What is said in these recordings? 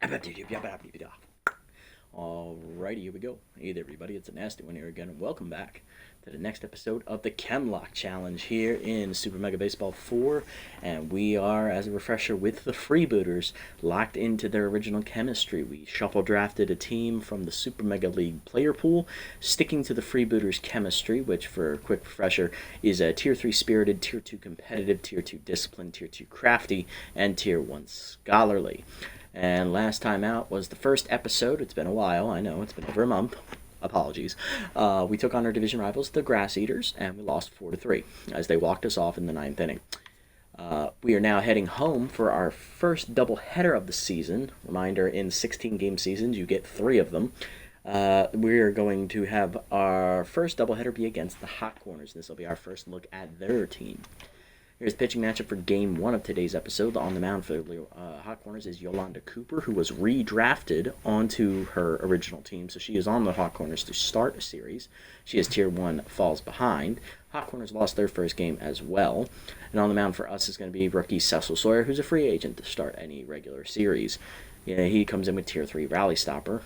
Alrighty, here we go. Hey there, everybody. It's a nasty one here again, and welcome back to the next episode of the Chemlock Challenge here in Super Mega Baseball 4. And we are, as a refresher, with the Freebooters, locked into their original chemistry. We shuffle drafted a team from the Super Mega League player pool, sticking to the Freebooters chemistry, which, for a quick refresher, is a Tier 3 spirited, Tier 2 competitive, Tier 2 disciplined, Tier 2 crafty, and Tier 1 scholarly. And last time out was the first episode. It's been a while, I know, it's been over a month. Apologies. We took on our division rivals, the Grass Eaters, and we lost 4-3 as they walked us off in the 9th inning. We are now heading home for our first doubleheader of the season. Reminder, in 16-game seasons, you get 3 of them. We are going to have our first doubleheader be against the Hot Corners. This will be our first look at their team. Here's the pitching matchup for Game 1 of today's episode. On the mound for the Hot Corners is Yolanda Cooper, who was redrafted onto her original team. So she is on the Hot Corners to start a series. She is Tier 1, falls behind. Hot Corners lost their first game as well. And on the mound for us is going to be rookie Cecil Sawyer, who's a free agent to start any regular series. Yeah, he comes in with Tier 3 Rally Stopper.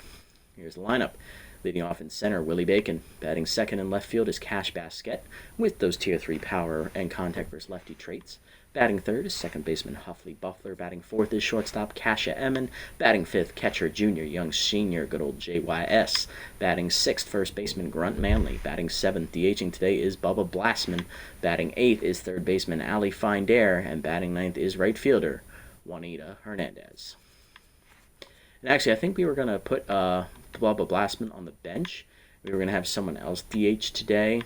Here's the lineup. Leading off in center, Willie Bacon. Batting second in left field is Cash Basket, with those Tier 3 power and contact versus lefty traits. Batting third is second baseman Huffley Buffler. Batting fourth is shortstop Kasha Emmon. Batting fifth, catcher Junior Young Sr., good old JYS. Batting sixth, first baseman Grunt Manley. Batting seventh, DHing today, is Bubba Blastman. Batting eighth is third baseman Ali Findair. And batting ninth is right fielder Juanita Hernandez. And actually, I think we were going to put Bubba Blastman on the bench. We were going to have someone else DH today.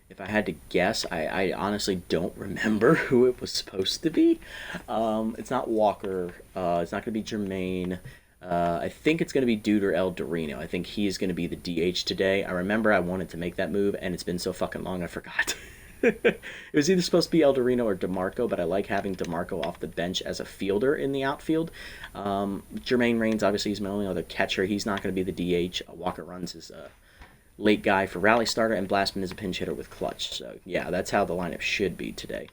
If I had to guess, I honestly don't remember who it was supposed to be. It's not Walker. It's not going to be Jermaine. I think it's going to be Dude or El Dorino. I think he's going to be the DH today. I remember I wanted to make that move, and it's been so fucking long I forgot. It was either supposed to be El Dorino or DeMarco, but I like having DeMarco off the bench as a fielder in the outfield. Jermaine Raines, obviously, he's my only other catcher. He's not going to be the DH. Walker Runs is a late guy for rally starter, and Blastman is a pinch hitter with clutch. So, yeah, that's how the lineup should be today.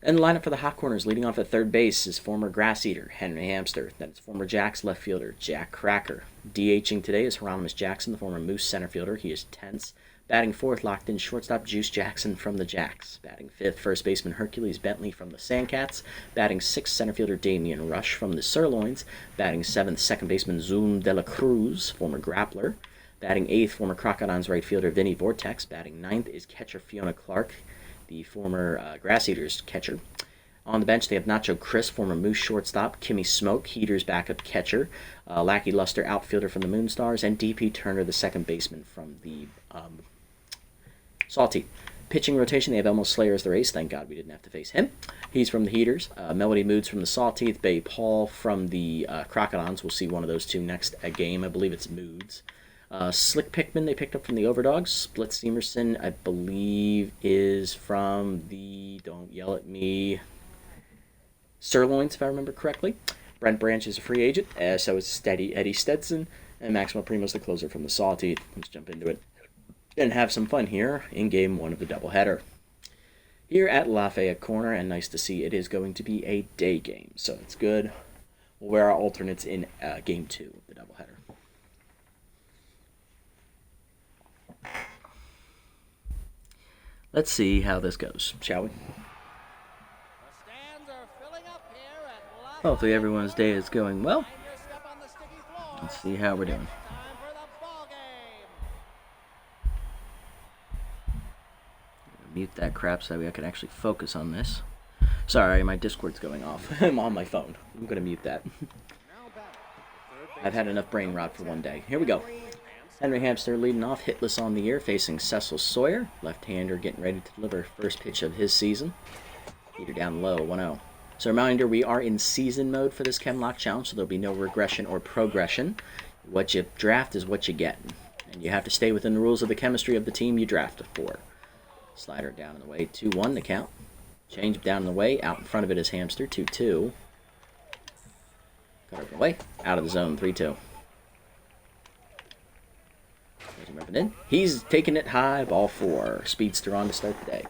And the lineup for the Hot Corners, leading off at third base, is former Grass Eater, Henry Hamster. Then it's former Jacks left fielder, Jack Cracker. DHing today is Hieronymus Jackson, the former Moose center fielder. He is tense. Batting fourth, locked in shortstop Juice Jackson from the Jacks. Batting fifth, first baseman Hercules Bentley from the Sandcats. Batting sixth, center fielder Damian Rush from the Sirloins. Batting seventh, second baseman Zoom de la Cruz, former Grappler. Batting eighth, former Crocodiles right fielder Vinny Vortex. Batting ninth is catcher Fiona Clark, the former Grass Eaters catcher. On the bench, they have Nacho Chris, former Moose shortstop, Kimmy Smoke, Heaters backup catcher, Lackey Luster, outfielder from the Moonstars, and D.P. Turner, the second baseman from the Salty. Pitching rotation, they have Elmo Slayer as their ace. Thank God we didn't have to face him. He's from the Heaters. Melody Moods from the Sawteeth. Bay Paul from the Crocodons. We'll see one of those two next game. I believe it's Moods. Slick Pickman they picked up from the Overdogs. Split Seamerson, I believe, is from the, don't yell at me, Sirloins, if I remember correctly. Brent Branch is a free agent, so is Eddie Stetson. And Maximo Primo's the closer from the Sawteeth. Let's jump into it and have some fun here in Game 1 of the doubleheader. Here at Lafayette Corner, and nice to see it is going to be a day game, so it's good. We'll wear our alternates in Game 2 of the doubleheader. Let's see how this goes, shall we? Hopefully everyone's day is going well. Let's see how we're doing. Mute that crap so I can actually focus on this. Sorry, my Discord's going off. I'm on my phone. I'm going to mute that. I've had enough brain rot for one day. Here we go. Henry Hamster leading off, hitless on the year, facing Cecil Sawyer. Left-hander getting ready to deliver first pitch of his season. Heater down low, 1-0. So reminder, we are in season mode for this Chemlock Challenge, so there'll be no regression or progression. What you draft is what you get. And you have to stay within the rules of the chemistry of the team you drafted for. Slider down in the way, 2-1 the count. Change down in the way, out in front of it is Hamster, 2-2. Cut over the way, out of the zone, 3-2. He's taking it high, ball 4. Speedster on to start the day.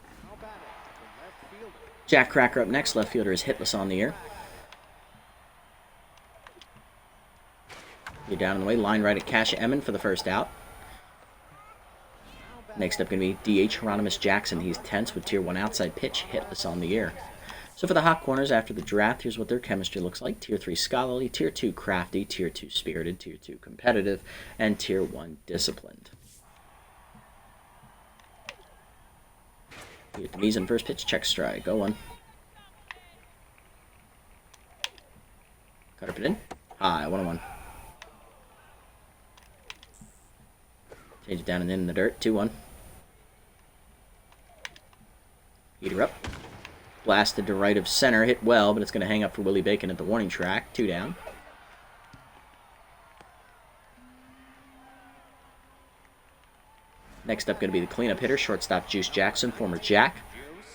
Jack Cracker up next. Left fielder is hitless on the air. You're down in the way. Line right at Cash Emmon for the first out. Next up going to be D.H. Hieronymus Jackson. He's tense with Tier 1 outside pitch, hitless on the air. So for the hot corners after the draft, here's what their chemistry looks like. Tier 3 scholarly, Tier 2 crafty, Tier 2 spirited, Tier 2 competitive, and Tier 1 disciplined. Here at the knees in first pitch, check strike, go on. Cut up and in. High, 1-1. Change it down and in the dirt, 2-1. Heater up. Blasted to right of center, hit well, but it's going to hang up for Willie Bacon at the warning track, 2 down. Next up going to be the cleanup hitter, shortstop Juice Jackson, former Jack.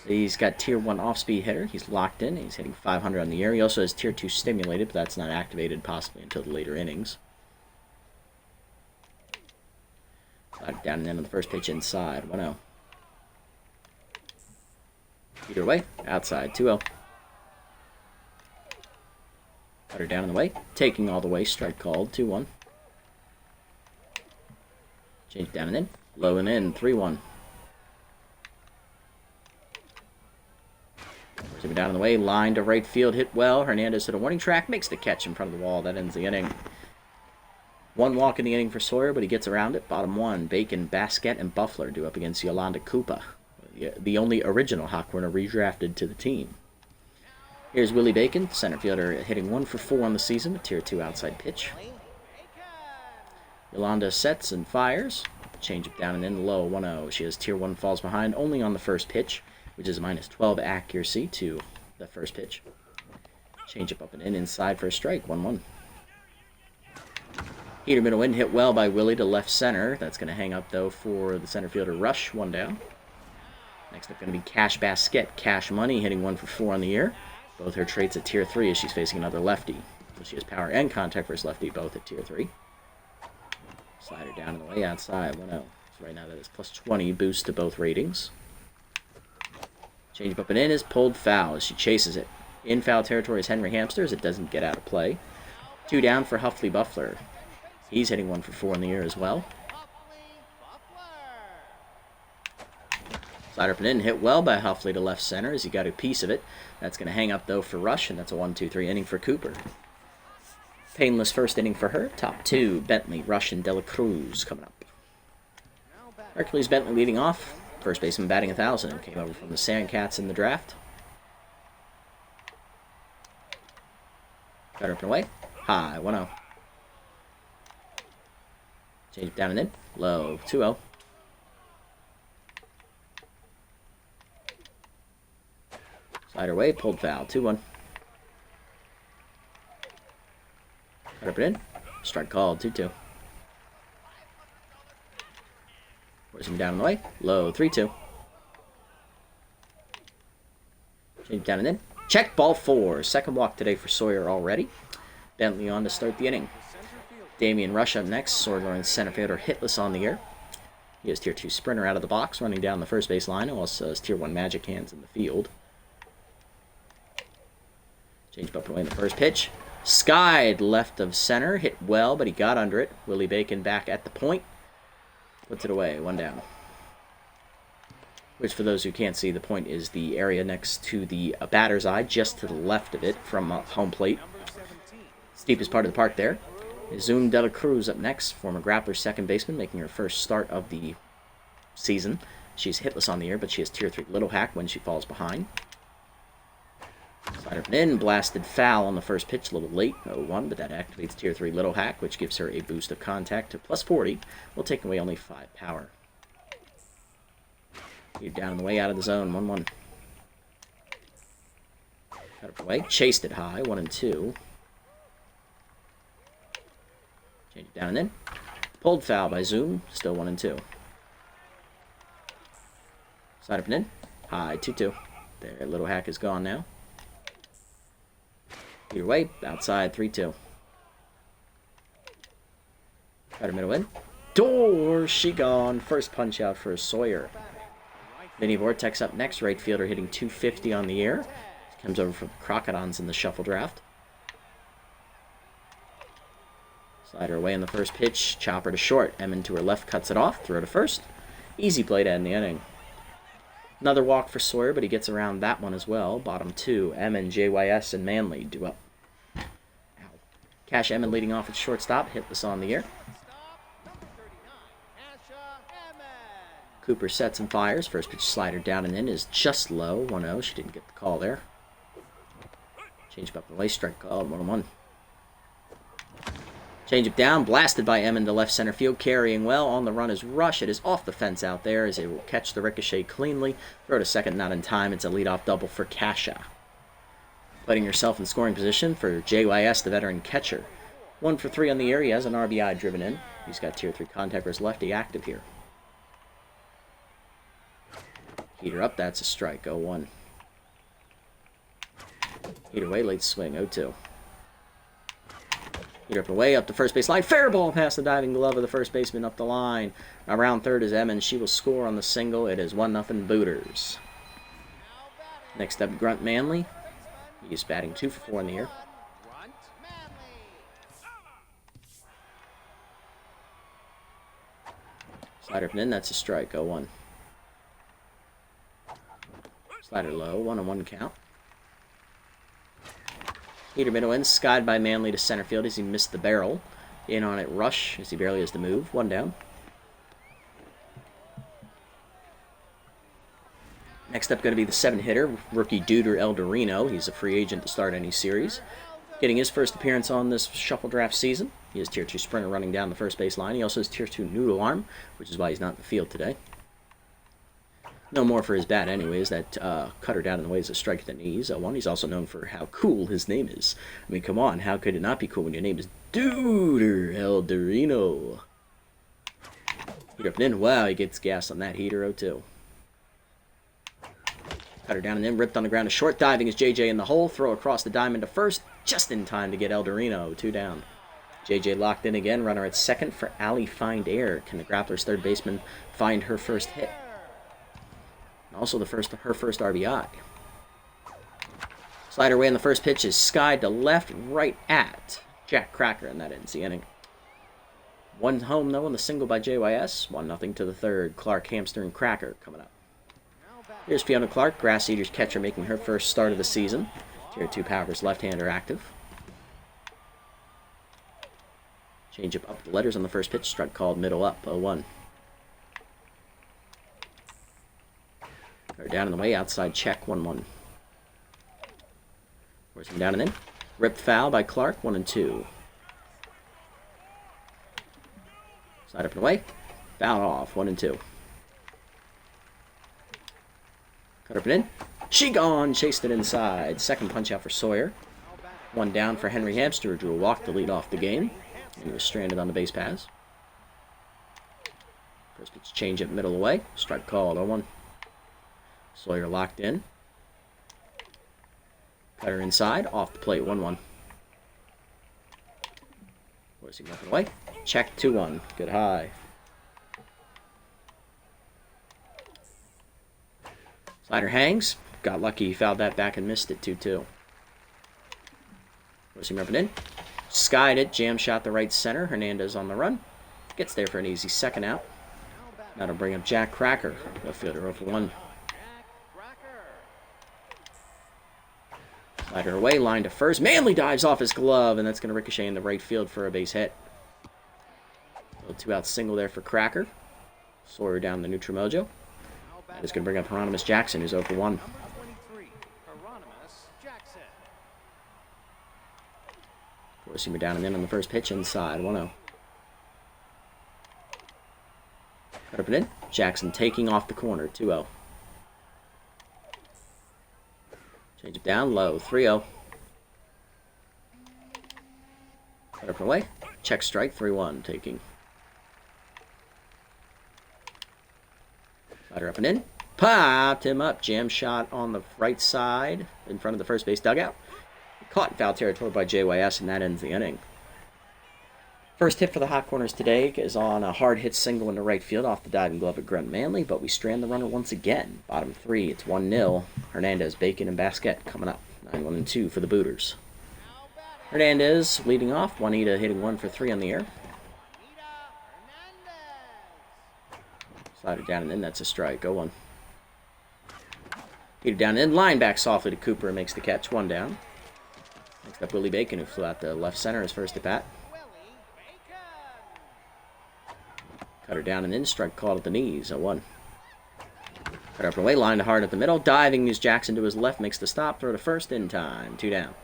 He's got Tier 1 off-speed hitter. He's locked in. He's hitting 500 on the air. He also has Tier 2 stimulated, but that's not activated possibly until the later innings. Slide it down and in on the first pitch inside, 1-0. Either way, outside, 2-0. Cutter down in the way, taking all the way, strike called, 2-1. Change down and in, low and in, 3-1. Down in the way, line to right field, hit well. Hernandez to the warning track, makes the catch in front of the wall. That ends the inning. 1 walk in the inning for Sawyer, but he gets around it. Bottom 1, Bacon, Basket, and Buffler do up against Yolanda Koopa, the only original hot corner redrafted to the team. Here's Willie Bacon, center fielder, hitting 1 for 4 on the season with Tier 2 outside pitch. Yolanda sets and fires. Change it down and in low, 1-0. She has Tier 1 falls behind only on the first pitch, which is minus 12 accuracy to the first pitch. Change up and in inside for a strike, 1-1. Heater middle in, hit well by Willie to left center. That's going to hang up, though, for the center fielder Rush, 1 down. Next up going to be Cash Basket, Cash Money, hitting 1 for 4 on the year. Both her traits at Tier 3 as she's facing another lefty. So she has power and contact versus lefty, both at Tier 3. Slider down in the way, outside, 1-0. So right now that is plus 20 boost to both ratings. Change up and in is pulled foul as she chases it. In foul territory is Henry Hamster as it doesn't get out of play. 2 down for Huffley Buffler. He's hitting 1 for 4 in the year as well. Slider up and in, hit well by Huffley to left center as he got a piece of it. That's going to hang up, though, for Rush, and that's a 1-2-3 inning for Cooper. Painless first inning for her. Top 2, Bentley, Rush, and Dela Cruz coming up. Hercules Bentley leading off. First baseman batting 1,000. Came over from the Sandcats in the draft. Cutter up and away. High, 1-0. Change it down and in. Low, 2-0. Slider away, pulled foul, 2-1. Cutter up and in. Strike called, 2-2. Force him down and away. Low, 3-2. Change down and in. Check, ball 4. Second walk today for Sawyer already. Bentley on to start the inning. Damian Rush up next. Sawyer in center fielder, hitless on the air. He has Tier 2 sprinter out of the box, running down the first base line. Also has Tier 1 magic hands in the field. Change up away in the first pitch. Skied left of center. Hit well, but he got under it. Willie Bacon back at the point. Puts it away, 1 down. Which, for those who can't see, the point is the area next to the batter's eye, just to the left of it from home plate. Steepest part of the park there. Zoom Dela Cruz up next, former grappler second baseman, making her first start of the season. She's hitless on the air, but she has Tier 3 little hack when she falls behind. Slider in, blasted foul on the first pitch, a little late, 0-1, but that activates Tier 3 little hack, which gives her a boost of contact to plus 40. Will take away only 5 power. You're down in the way, out of the zone, 1-1. Cut up away, chased it high, 1-2. Change it down and in. Pulled foul by Zoom, still 1-2. Side up and in, high, 2-2. There, little hack is gone now. Either way, outside, 3-2. Cutter middle in. Door, she gone. First punch out for Sawyer. Vinny Vortex up next. Right fielder hitting 250 on the year. Comes over from Crocodons in the shuffle draft. Slider away in the first pitch. Chopper to short. Emmond to her left cuts it off. Throw to first. Easy play to end the inning. Another walk for Sawyer, but he gets around that one as well. Bottom two. Emmond, JYS, and Manley do up. Ow. Cash Emmond leading off at shortstop. Hit this on the air. Cooper sets and fires. First pitch slider down and in is just low. 1-0. She didn't get the call there. Change up the way. Strike called. 1-1. Change up down. Blasted by Emmond to left center field. Carrying well. On the run is Rush. It is off the fence out there as it will catch the ricochet cleanly. Throw to second. Not in time. It's a leadoff double for Kasha. Putting herself in scoring position for JYS, the veteran catcher. 1 for 3 on the year. He has an RBI driven in. He's got tier 3 contact for his lefty active here. Heater up, that's a strike, 0-1. Heater away, late swing, 0-2. Heater up and away, up the first base line. Fair ball past the diving glove of the first baseman up the line. Around third is Emmons. She will score on the single. It is 1-0 Booters. Next up, Grunt Manley. He's batting 2 for 4 in the year. Slider up and in, that's a strike, 0-1. Slider low, 1-1 count. Heater middle in, skied by Manley to center field as he missed the barrel. In on it, Rush as he barely has to move. 1 down. Next up going to be the 7-hitter, rookie Duder Eldorino. He's a free agent to start any series. Getting his first appearance on this shuffle draft season. He has tier 2 sprinter running down the first base line. He also has tier 2 noodle arm, which is why he's not in the field today. No more for his bat anyways. That cut her down in the ways of strike at the knees. 1. He's also known for how cool his name is. I mean, come on. How could it not be cool when your name is Duder Eldorino? Heater up and in. Wow, he gets gas on that heater. 0-2. Cut her down and in. Ripped on the ground. A short diving is JJ in the hole. Throw across the diamond to first. Just in time to get Eldorino. 2 down. JJ locked in again. Runner at second for Allie Find Air. Can the Grappler's third baseman find her first hit? Also her first RBI. Slider away in the first pitch is skied to left, right at Jack Cracker, and that ends the inning. 1 home, though, on the single by JYS. 1-0 to the third. Clark, Hamster, and Cracker coming up. Here's Fiona Clark, Grass Eaters catcher, making her first start of the season. Tier 2 Powers left-hander active. Change up the letters on the first pitch. Strike called middle up, 0-1. Or down in the way, outside check, 1-1. Where's him down and in? Ripped foul by Clark, 1-2. Slide up and away. Foul off, 1-2. Cut up and in. She gone, chased it inside. Second punch out for Sawyer. 1 down for Henry Hamster, who drew a walk to lead off the game. And he was stranded on the base pass. First pitch change up middle away. Strike called, 0-1. Sawyer locked in. Cutter inside, off the plate, 1-1. Where's he nothing away? Check, 2-1. Good high. Slider hangs. Got lucky, he fouled that back and missed it, 2-2. Where's he rubbing in? Skied it, jam shot the right center. Hernandez on the run. Gets there for an easy second out. That'll bring up Jack Cracker. Left fielder 0-1. Slider away, line to first. Manley dives off his glove, and that's going to ricochet in the right field for a base hit. A 2-out single there for Cracker. Sawyer down the neutral mojo. That is going to bring up Hieronymus Jackson, who's 0-1. Of course, he went down and in on the first pitch inside, 1-0. Cut up and in. Jackson taking off the corner, 2-0. Change it down low, 3-0. Cut up and away. Check strike, 3-1, taking. Slider up and in. Popped him up. Jam shot on the right side in front of the first base dugout. Caught in foul territory by JYS, and that ends the inning. First hit for the hot corners today is on a hard hit single into right field off the diving glove of Grunt Manley, but we strand the runner once again. Bottom 3, it's 1-0. Hernandez, Bacon, and Basquet coming up. 9-1-2 for the Booters. Hernandez leading off. Juanita hitting 1 for 3 on the air. Slider down and in, that's a strike. 0-1. Heater down and in, line back softly to Cooper and makes the catch. 1 down. Next up, Willie Bacon, who flew out to left center his first at bat. Cutter down and in, strike called at the knees. 0-1. Cut up and away, line to hard at the middle. Diving is Jackson to his left, makes the stop. Throw to first in time. 2 down.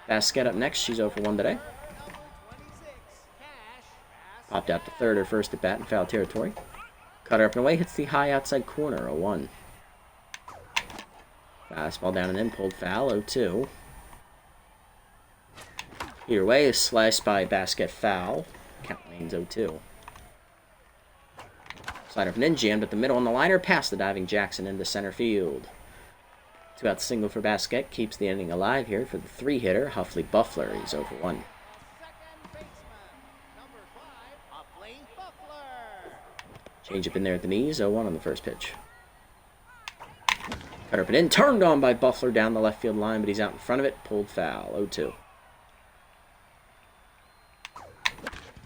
Basquet up next. She's 0 for 1 today. Popped out to third or first at bat in foul territory. Cutter up and away, hits the high outside corner. 0-1. Fastball down and in, pulled foul. 0-2. Either way, is sliced by Basquet, foul. Count lanes 0-2. Slider up and in, jammed at the middle on the liner, past the diving Jackson into center field. 2-out single for Basquet, keeps the inning alive here for the 3-hitter, Huffley Buffler. He's 0 for 1. Change up in there at the knees, 0-1 on the first pitch. Cut up and in, turned on by Buffler down the left field line, but he's out in front of it, pulled foul. 0-2.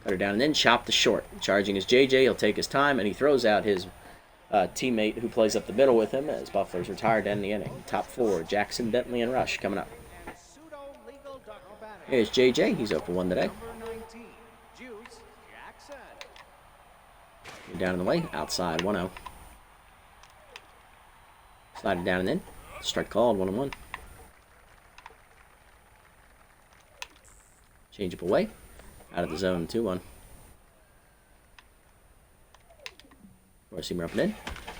Cutter down and in, chopped to short. Charging is JJ, he'll take his time, and he throws out his teammate who plays up the middle with him as Buffler's retired to end the inning. Top 4, Jackson, Bentley, and Rush coming up. Here's JJ, he's 0 for 1 today. Down in the way, outside, 1-0. Slided down and in, strike called, 1-1. Change up away. Out of the zone, 2-1. Four-seamer up and in.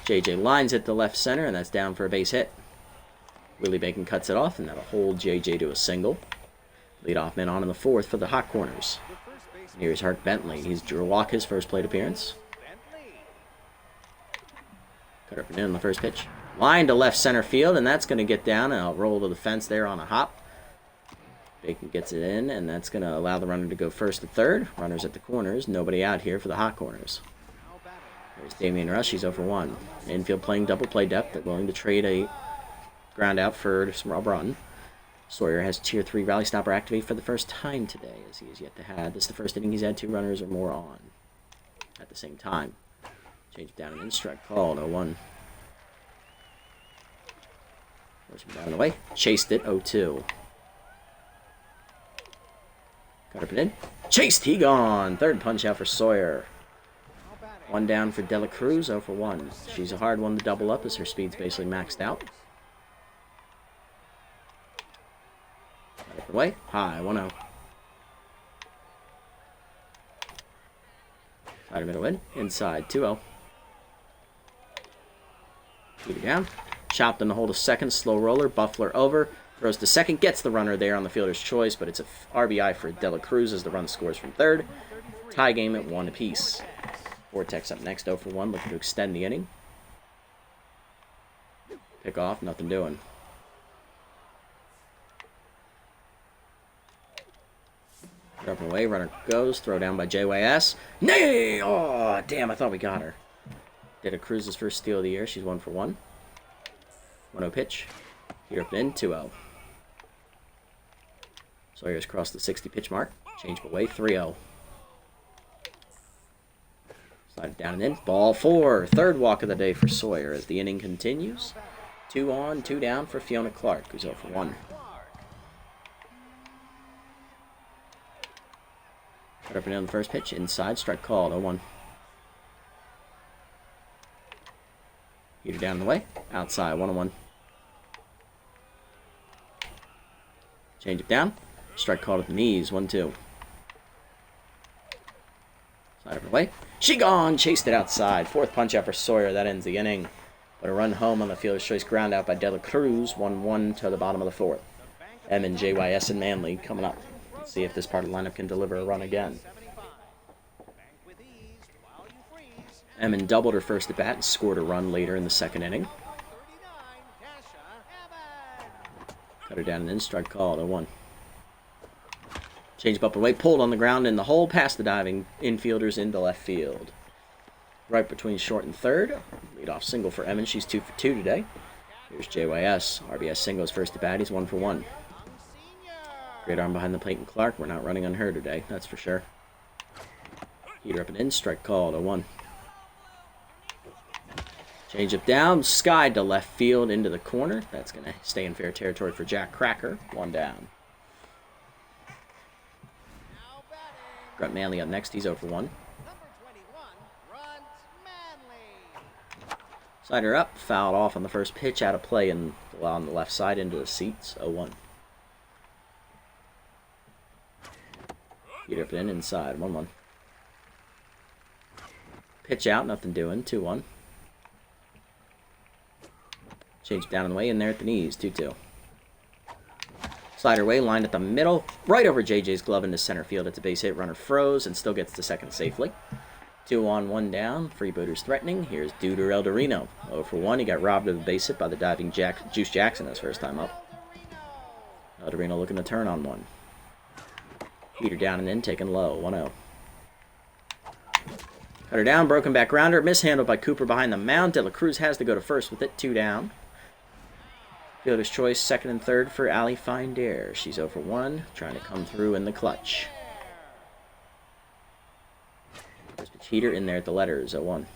JJ lines it to left center, and that's down for a base hit. Willie Bacon cuts it off, and that'll hold JJ to a single. Leadoff man on in the 4th for the hot corners. Here's Hart Bentley. He's Drew Walk, his first plate appearance. Cut up and in on the first pitch. Line to left center field, and that's going to get down, and I'll roll to the fence there on a hop. Bacon gets it in, and that's going to allow the runner to go first to third. Runners at the corners. Nobody out here for the hot corners. There's Damian Rush. He's 0 for 1. Infield playing double play depth. They're willing to trade a ground out for some run. Sawyer has Tier 3 rally stopper activate for the first time today, as he has yet to have. This is the first inning he's had 2 runners or more on at the same time. Change down and in, strike called. 0-1. First one down and away. Chased it. 0-2. Cut up and in. Chased, he gone. Third punch out for Sawyer. 1 down for Dela Cruz, 0 for 1. She's a hard one to double up as her speed's basically maxed out. Cut up and away. High, 1-0. Slider middle in. Inside, 2-0. Keep it down. Chopped in the hold of second. Slow roller. Buffler over. Throws to second, gets the runner there on the fielder's choice, but it's a RBI for Dela Cruz as the run scores from third. Tie game at 1 apiece. Vortex up next, 0 for 1, looking to extend the inning. Pick off, nothing doing. Up and away, runner goes, throw down by JYS. Nay! Oh, damn, I thought we got her. Dela Cruz's first steal of the year, she's 1 for 1. 1-0 pitch. Here up and in, 2-0. Sawyer's crossed the 60 pitch mark. Change away, 3-0. Slide it down and in. Ball 4. Third walk of the day for Sawyer as the inning continues. 2 on, 2 down for Fiona Clark, who's 0 for 1. Cut up and in on the first pitch. Inside, strike called, 0-1. Heater down in the way. Outside, 1-1. Change it down. Strike called at the knees. 1-2. Slide up and away. She gone. Chased it outside. 4th punch out for Sawyer. That ends the inning. But a run home on the fielder's choice ground out by Dela Cruz. 1-1 to the bottom of the 4th. Emmon, JYS, and Manley coming up. Let's see if this part of the lineup can deliver a run again. Emmon doubled her first at bat and scored a run later in the 2nd inning. Cut her down and in, strike called, 0-1. Change up away, pulled on the ground in the hole, past the diving infielders into left field. Right between short and third. Leadoff single for Emmons. She's 2 for 2 today. Here's JYS. RBS singles first to bat. He's 1 for 1. Great arm behind the plate and Clark. We're not running on her today, that's for sure. Heater up and in. Strike called. 0-1. Change up down. Sky to left field into the corner. That's going to stay in fair territory for Jack Cracker. 1 down. Got Manley up next. He's 0 for 1. Slider up, fouled off on the first pitch, out of play and on the left side into the seats, 0-1. Heater up and in inside, 1-1. Pitch out, nothing doing, 2-1. Change down and way in there at the knees, 2-2. Slider away, lined at the middle, right over JJ's glove into center field. It's a base hit, runner froze and still gets to second safely. 2 on, 1 down. Freebooters threatening. Here's Duder Eldorino. 0 for 1. He got robbed of a base hit by the diving Juice Jackson his first time up. Eldorino looking to turn on 1. Heater down and in, taken low. 1-0. Cutter down, broken back rounder. Mishandled by Cooper behind the mound. De La Cruz has to go to first with it. 2 down. Fielder's choice, second and third for Allie Findare. She's 0 for 1. Trying to come through in the clutch. Heater in there at the letters, 0-1.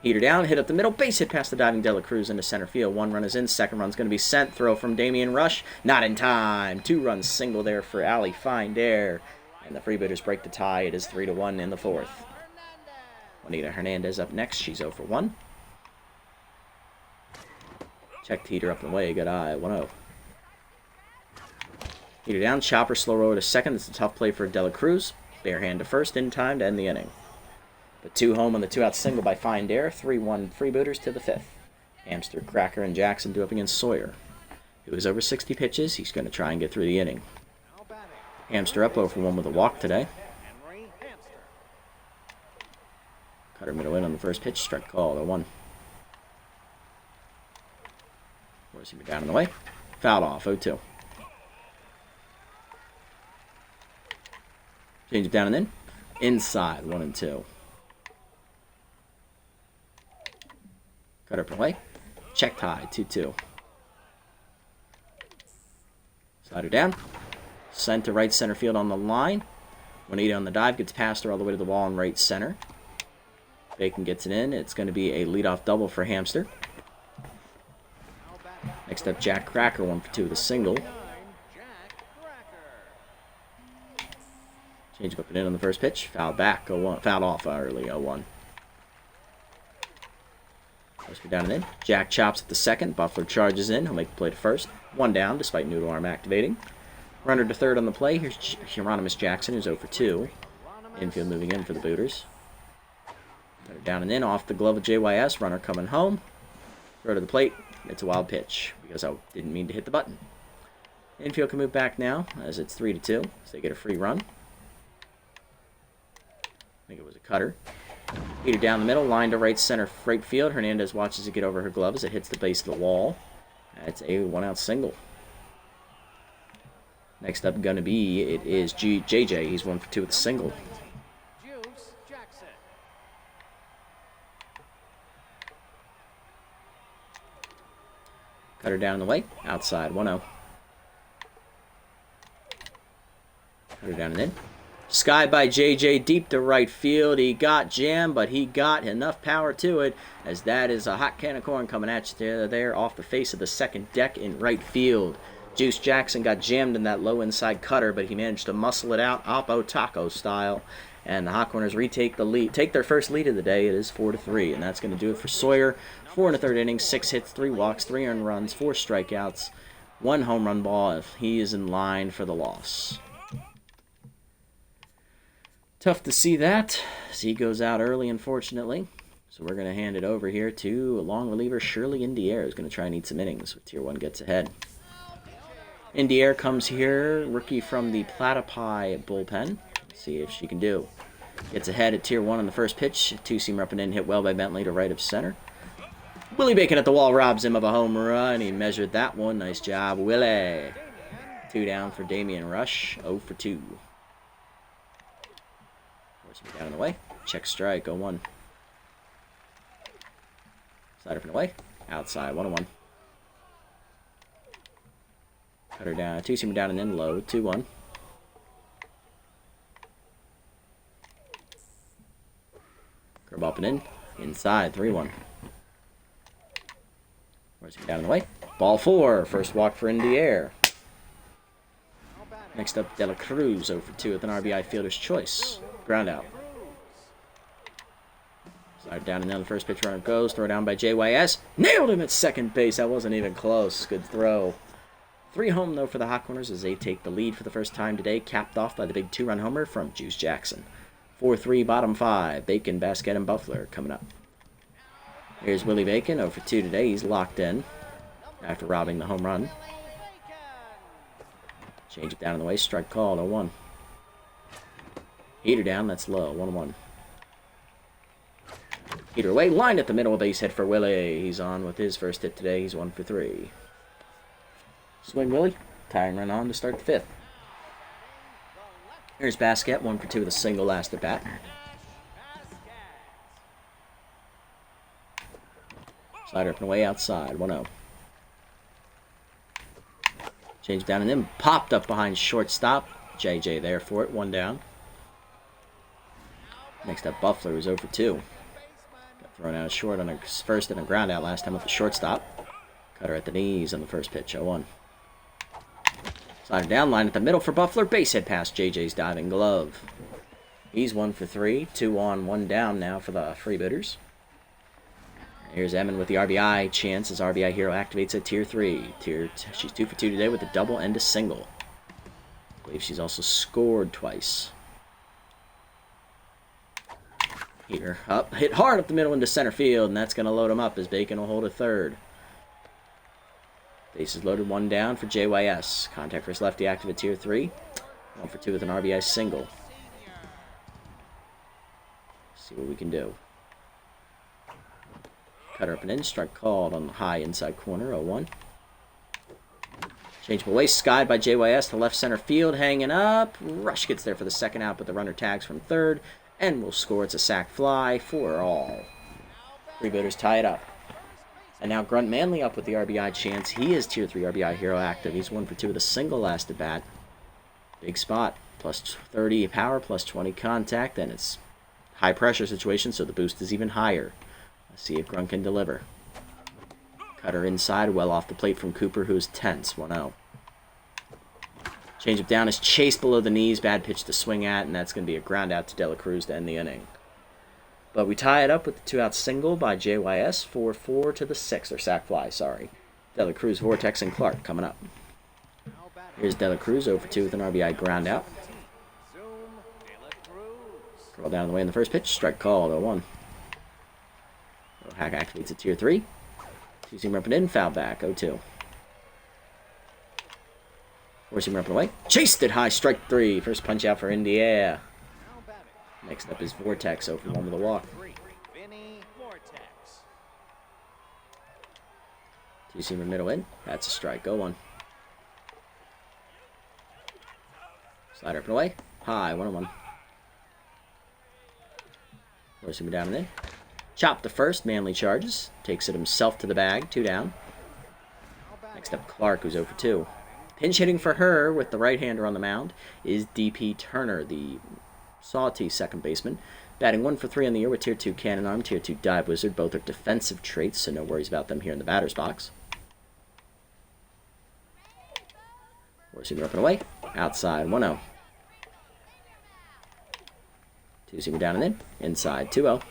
Heater down, hit up the middle, base hit past the diving De La Cruz into center field. 1 run is in, second run's going to be sent. Throw from Damian Rush, not in time. 2 runs single there for Allie Findare. And the Freebooters break the tie. It is 3-1 in the 4th. Juanita Hernandez up next. She's 0 for 1. Checked Heater up and away, good eye, 1-0. Heater down, chopper, slow roller to second. It's a tough play for De La Cruz. Bare hand to first in time to end the inning. But 2 home on the 2-out single by Findare. 3-1 Freebooters to the 5th. Hamster, Cracker, and Jackson do up against Sawyer, who is over 60 pitches. He's going to try and get through the inning. Hamster up 0 for 1 with a walk today. Cutter middle in on the first pitch. Strike call, 0-1. Receiver down in the way. Fouled off, 0-2. Change it down and in. Inside, 1-2. Cut up and away. Checked high, 2-2. Slider down. Sent to right center field on the line. Juanita on the dive, gets past her all the way to the wall in right center. Bacon gets it in. It's going to be a leadoff double for Hamster. Next up, Jack Cracker, 1 for 2 with a single. Change up and in on the first pitch. Fouled back, 0-1. Fouled off early, 0-1. Let's down and in. Jack chops at the second. Buffalo charges in. He'll make the play to first. 1 down, despite noodle arm activating. Runner to third on the play. Here's Hieronymus Jackson, who's 0 for 2. Infield moving in for the Booters. Down and in, off the glove of JYS. Runner coming home. Throw to the plate. It's a wild pitch, because I didn't mean to hit the button. Infield can move back now, as it's 3-2, so they get a free run. I think it was a cutter. Heater down the middle, line to right center, right field. Hernandez watches it get over her glove as it hits the base of the wall. That's a 1-out single. Next up going to be, it is JJ. He's 1 for 2 with a single. Cutter down in the way, outside, 1-0. Cutter down and in. Sky by JJ, deep to right field. He got jammed, but he got enough power to it, as that is a hot can of corn coming at you there off the face of the second deck in right field. Juice Jackson got jammed in that low inside cutter, but he managed to muscle it out, Oppo Taco style. And the Hot Corners retake the lead, take their first lead of the day. It is 4-3, and that's going to do it for Sawyer. 4 in the 3rd inning, 6 hits, 3 walks, 3 earned runs, 4 strikeouts, 1 home run ball. If he is in line for the loss. Tough to see that, as he goes out early, unfortunately. So we're going to hand it over here to a long reliever, Shirley Indiere, who's going to try and eat some innings with Tier 1 gets ahead. Indiere comes here, rookie from the Platypi bullpen. Let's see if she can do. Gets ahead at Tier 1 on the first pitch. 2-seamer up and in, hit well by Bentley to right of center. Willie Bacon at the wall robs him of a home run. He measured that one. Nice job, Willie. Two down for Damian Rush. 0 for 2. Force him down and away. Check strike. 0-1. Slider up and away. Outside. 1-1. Cutter down. Two-seamer down and in low. 2-1. Curve up and in. Inside. 3-1. Force him down and away. Ball 4. First walk for Indy Air. Next up, De La Cruz, 0 for 2 with an RBI fielder's choice. Ground out. Slide down and down the first pitch runner goes. Throw down by JYS. Nailed him at second base. That wasn't even close. Good throw. 3 home, though, for the Hot Corners as they take the lead for the first time today. Capped off by the big 2-run homer from Juice Jackson. 4-3, bottom 5. Bacon, Basket, and Buffler coming up. Here's Willie Bacon, 0 for 2 today. He's locked in after robbing the home run. Change it down in the way. Strike called. 0-1. Heater down. That's low. 1-1. Heater away. Lined at the middle. Base hit for Willie. He's on with his first hit today. He's 1 for 3. Swing Willie. Tying run on to start the 5th. Here's Basket. 1 for 2 with a single last at bat. Slider up and away outside. 1-0. Change down and then popped up behind shortstop. JJ there for it. 1 down. Next up, Buffler was 0 for 2. Got thrown out short on a first and a ground out last time with the shortstop. Cutter at the knees on the first pitch. 0-1. Slider down, line at the middle for Buffler. Base hit past JJ's diving glove. He's 1 for 3. 2 on, 1 down now for the Freebooters. Here's Emmon with the RBI chance as RBI Hero activates at Tier 3. She's 2 for 2 today with a double and a single. I believe she's also scored twice. Here, up, hit hard up the middle into center field, and that's going to load him up as Bacon will hold a third. Bases loaded, 1 down for JYS. Contact for his lefty active at Tier 3. 1 for 2 with an RBI single. See what we can do. Cutter up and in. Strike called on the high inside corner. 0-1. Changeable away. Skied by JYS to left center field. Hanging up. Rush gets there for the second out, but the runner tags from third. And will score. It's a sac fly for all. Freebooters tie it up. And now Grunt Manley up with the RBI chance. He is Tier 3 RBI Hero active. He's 1 for 2 with a single last at bat. Big spot. Plus 30 power, plus 20 contact. And it's high pressure situation, so the boost is even higher. Let's see if Grunt can deliver. Cutter inside, well off the plate from Cooper, who is tense. 1-0. Change up down is chased below the knees. Bad pitch to swing at, and that's going to be a ground out to De La Cruz to end the inning. But we tie it up with the 2-out single by JYS. 4-4 to the 6th, or sac fly, sorry. De La Cruz, Vortex, and Clark coming up. Here's De La Cruz, 0 for 2 with an RBI ground out. Curl down the way in the first pitch. Strike called. 0-1. Hack activates at Tier 3. Two-seamer up and in. Foul back. 0-2. Four-seamer up and away. Chased it high. Strike 3. First punch out for India. Next up is Vortex. 0 for 1 with a walk. Two-seamer middle in. That's a strike. 0-1. Slider up and away. High. 1-1. Four-seamer down and in. Chop the first. Manley charges. Takes it himself to the bag. 2 down. Next up, Clark, who's 0 for 2. Pinch hitting for her with the right-hander on the mound is DP Turner, the Sawtee second baseman. Batting 1 for 3 on the year with Tier 2 Cannon Arm, Tier 2 Dive Wizard. Both are defensive traits, so no worries about them here in the batter's box. Four-seamer up and away. Outside. 1-0. Two-seamer down and in. Inside. 2-0.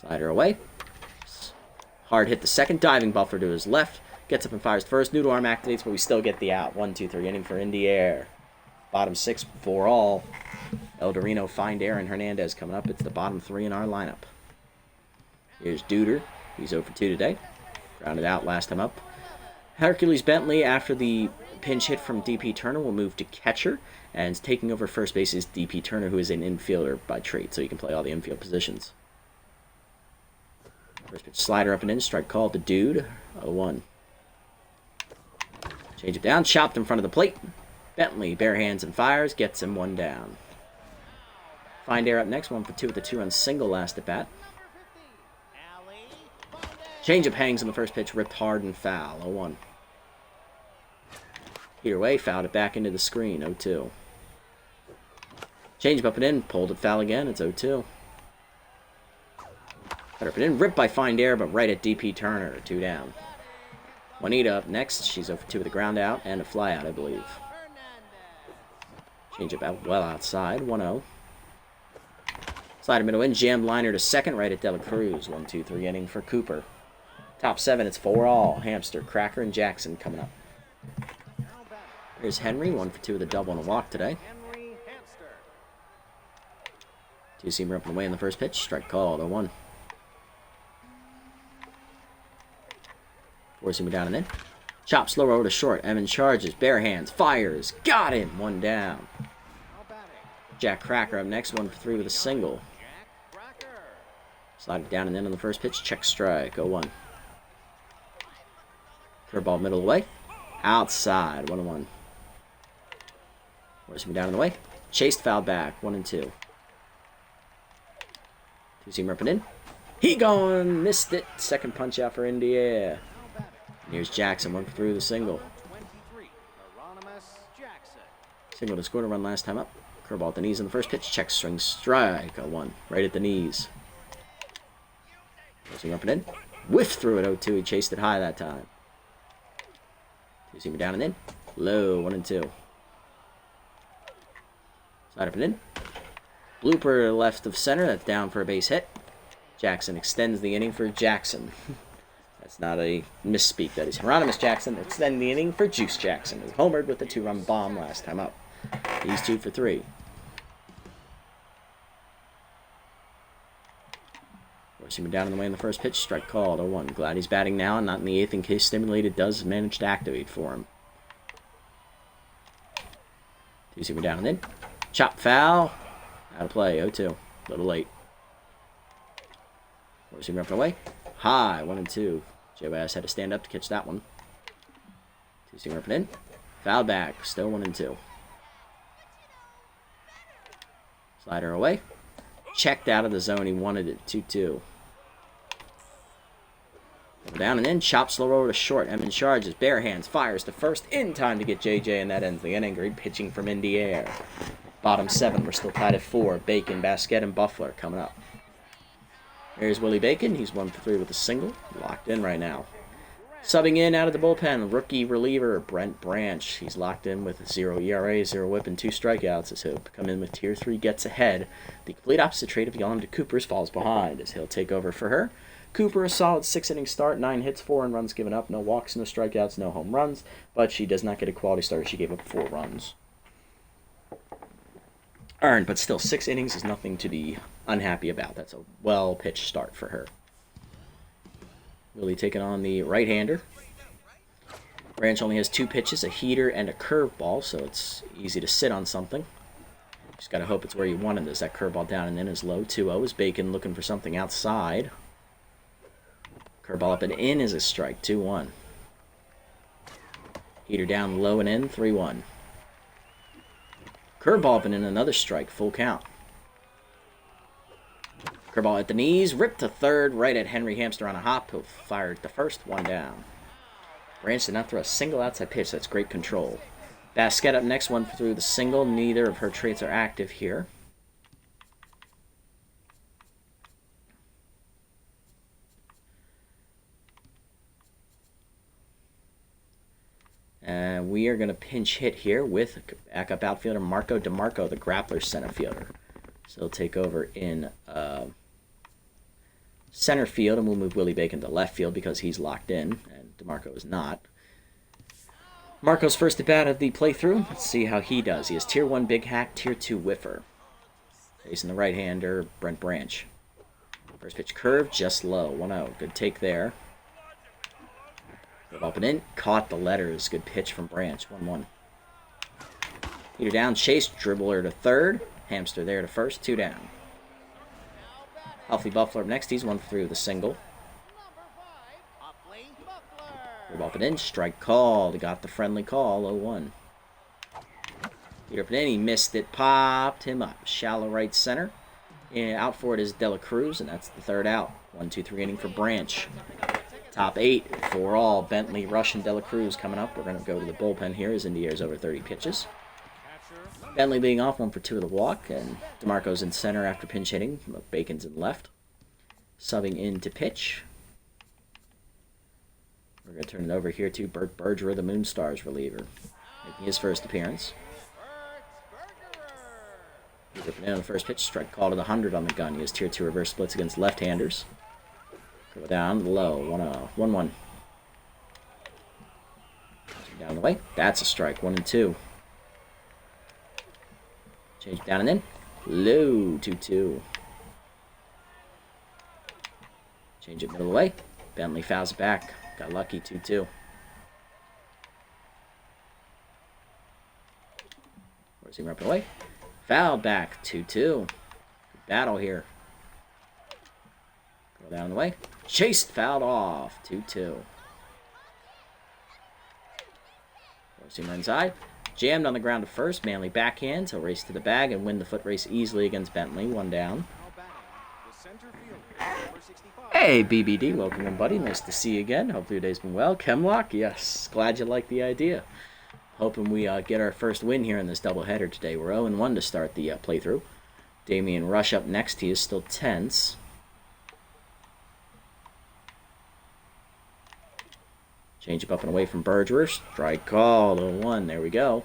Slider away. Hard hit the second. Diving Buffler to his left. Gets up and fires first. Noodle arm activates, but we still get the out. 1-2-3 inning for Indy Air. Bottom 6 for all. El Dorino, Find Aaron Hernandez coming up. It's the bottom 3 in our lineup. Here's Duder. He's 0 for 2 today. Grounded out last time up. Hercules Bentley, after the pinch hit from DP Turner, will move to catcher. And taking over first base is DP Turner, who is an infielder by trait, so he can play all the infield positions. First pitch slider up and in. Strike called to Dude. 0-1. Change it down, chopped in front of the plate. Bentley, bare hands and fires, gets him one down. Find air up next, 1 for 2 with a 2-run single last at bat. Changeup hangs on the first pitch, ripped hard and foul, 0-1. Either way, fouled it back into the screen, 0-2. Changeup up and in, pulled it foul again, it's 0-2. Cut up and in, ripped by Find Air, but right at DP Turner, 2 down. Juanita up next, she's 0 for 2 with a ground out and a fly out, I believe. Changeup out well outside, 1-0. Slider middle in, jammed liner to second, right at Dela Cruz. 1-2-3 inning for Cooper. Top 7, it's 4-all. Hamster, Cracker, and Jackson coming up. Here's Henry, 1 for 2 with a double and a walk today. Two-seamer up and away in the first pitch. Strike called, 0-1. Four-seamer down and in. Chop slow over to short. Emmons charges, bare hands, fires. Got him, 1 down. Jack Cracker up next, 1 for 3 with a single. Slide it down and in on the first pitch. Check strike, 0-1. Curveball middle away. Outside, 1-1. Four-seamer down and away. Chased foul back, 1-2. Two-seamer up and in. He gone, missed it. Second punch out for India. Here's Jackson, 1 for 3 with a single. Single to score a run last time up. Curveball at the knees in the first pitch. Check swing strike, 0-1. Right at the knees. Swing up and in. Whiff through it, 0-2. He chased it high that time. Two-seamer down and in. Low, 1-2. Slide up and in. Blooper left of center. That's down for a base hit. Jackson extends the inning for Jackson. That's not a misspeak. That is Hieronymus Jackson extending the inning for Juice Jackson, who homered with the 2-run bomb last time up. He's 2 for 3. Four-seamer down and away in the first pitch. Strike called, 0-1. Glad he's batting now and not in the 8th in case Stimulated does manage to activate for him. Two-seamer down and in. Chop foul. Out of play, 0-2. A little late. Four-seamer up and away. High, 1-2. J.Y.S. had to stand up to catch that one. Two-seamer up and in. Foul back, still 1-2. Slider away. Checked out of the zone, he wanted it, 2-2. Down and in, chop slow over to short. Emmons charges, bare hands, fires to first in time to get JJ, and that ends the inning. Great pitching from Indiana. Bottom 7, we're still tied at 4. Bacon, Basquette, and Buffler coming up. Here's Willie Bacon. He's 1 for 3 with a single. Locked in right now. Subbing in out of the bullpen, rookie reliever Brent Branch. He's locked in with 0 ERA, 0 whip, and 2 strikeouts as he'll come in with Tier 3, gets ahead. The complete opposite trade of Yolanda Cooper's falls behind as he'll take over for her. Cooper, a solid 6-inning start, 9 hits, 4 runs given up, no walks, no strikeouts, no home runs, but she does not get a quality start. She gave up 4 runs. Earned, but still, 6 innings is nothing to be unhappy about. That's a well-pitched start for her. Willie taking on the right-hander. Branch only has 2 pitches, a heater and a curveball, so it's easy to sit on something. Just got to hope it's where you want it. Is that curveball down and in is low. 2-0 is Bacon looking for something outside. Curveball up and in is a strike, 2-1. Heater down low and in, 3-1. Curveball up and in, another strike, full count. Curveball at the knees, ripped to third, right at Henry Hamster on a hop. He'll fire at the first, 1 down. Branch did not throw a single outside pitch. That's great control. Basquette up next, 1 for 3 with a single. Neither of her traits are active here. And we are going to pinch hit here with backup outfielder Marco DeMarco, the grappler center fielder. So he'll take over in center field, and we'll move Willie Bacon to left field because he's locked in, and DeMarco is not. Marco's first at bat of the playthrough. Let's see how he does. He has Tier 1 Big Hack, Tier 2 Whiffer. Facing the right-hander, Brent Branch. First pitch curve, just low, 1-0. Good take there. Up and in, caught the letters. Good pitch from Branch, 1-1. Heater down, chase, dribbler to third. Hamster there to first, 2 down. Healthy Buffler up next. He's 1 for 3 with a single. Curve up and in. Strike called. Got the friendly call. 0-1. Peter up and in. He missed it. Popped him up. Shallow right center. And out for it is De La Cruz, and that's the third out. 1-2-3 inning for Branch. Top 8 for all. Bentley, Rush, and De La Cruz coming up. We're going to go to the bullpen here as Indier's over 30 pitches. Bentley being off, 1 for 2 of the walk, and DeMarco's in center after pinch hitting. Bacon's in left. Subbing in to pitch. We're going to turn it over here to Bert Bergerer, the Moonstars reliever, making his first appearance. He's up and in on the first pitch. Strike call to the 100 on the gun. He has tier 2 reverse splits against left-handers. Go down low. 1-1. Down the way. That's a strike. 1-2. Change down and in. Low. 2-2. Change it middle of the way. Bentley fouls it back. Got lucky. 2-2. Where's he ripping away? Foul back. 2-2. Good battle here. Go down the way. Chased. Fouled off. 2-2. Seamer inside. Jammed on the ground to first. Manley backhand. He'll race to the bag and win the foot race easily against Bentley. 1 down. Hey, BBD. Welcome in, buddy. Nice to see you again. Hopefully your day's been well. Chemlock? Yes. Glad you like the idea. Hoping we get our first win here in this doubleheader today. We're 0-1 to start the playthrough. Damian Rush up next. He is still tense. Change up and away from Bergerer. Strike call. 0-1. There we go.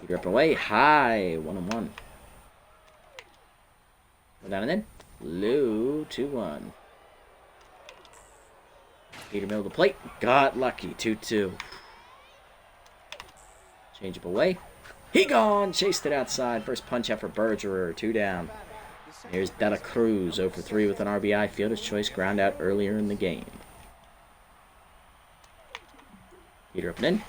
Peter up and away. High. 1-1. Go down and in. Low. 2-1. Peter middle of the plate. Got lucky. 2-2. Change up away. He gone. Chased it outside. First punch out for Bergerer. 2 down. Here's De La Cruz. 0 for 3 with an RBI. Fielder's choice ground out earlier in the game. Peter up and in.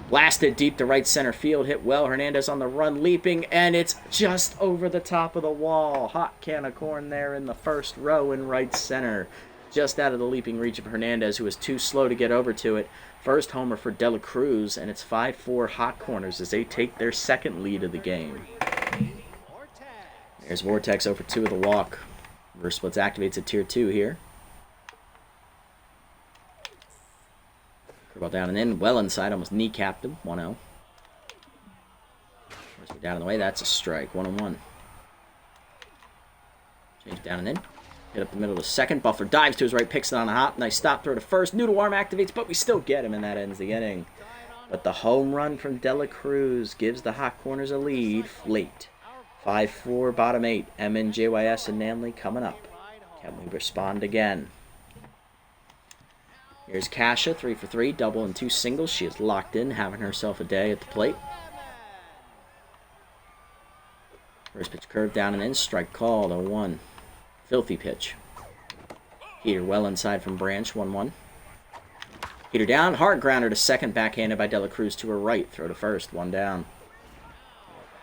Blasted deep to right center field. Hit well. Hernandez on the run. Leaping. And it's just over the top of the wall. Hot can of corn there in the first row in right center. Just out of the leaping reach of Hernandez, who was too slow to get over to it. First homer for De La Cruz, and it's 5-4 Hot Corners as they take their second lead of the game. There's Vortex over 2 of the walk. Reverse splits activates at tier 2 here. Curveball down and in, well inside, almost kneecapped him. 1-0. Down in the way, that's a strike. 1-1. Change down and in. Hit up the middle of the second. Buffler dives to his right, picks it on a hop. Nice stop throw to first. Noodle arm activates, but we still get him, and that ends the inning. But the home run from De La Cruz gives the Hot Corners a lead late. 5-4, bottom 8. MN, JYS, and Namley coming up. Can we respond again? Here's Kasha, 3 for 3, double and 2 singles. She is locked in, having herself a day at the plate. First pitch curved down and in. Strike called. 0-1. Filthy pitch. Heater well inside from Branch. 1-1. Heater down. Hard grounder to second. Backhanded by De La Cruz to her right. Throw to first. 1 down.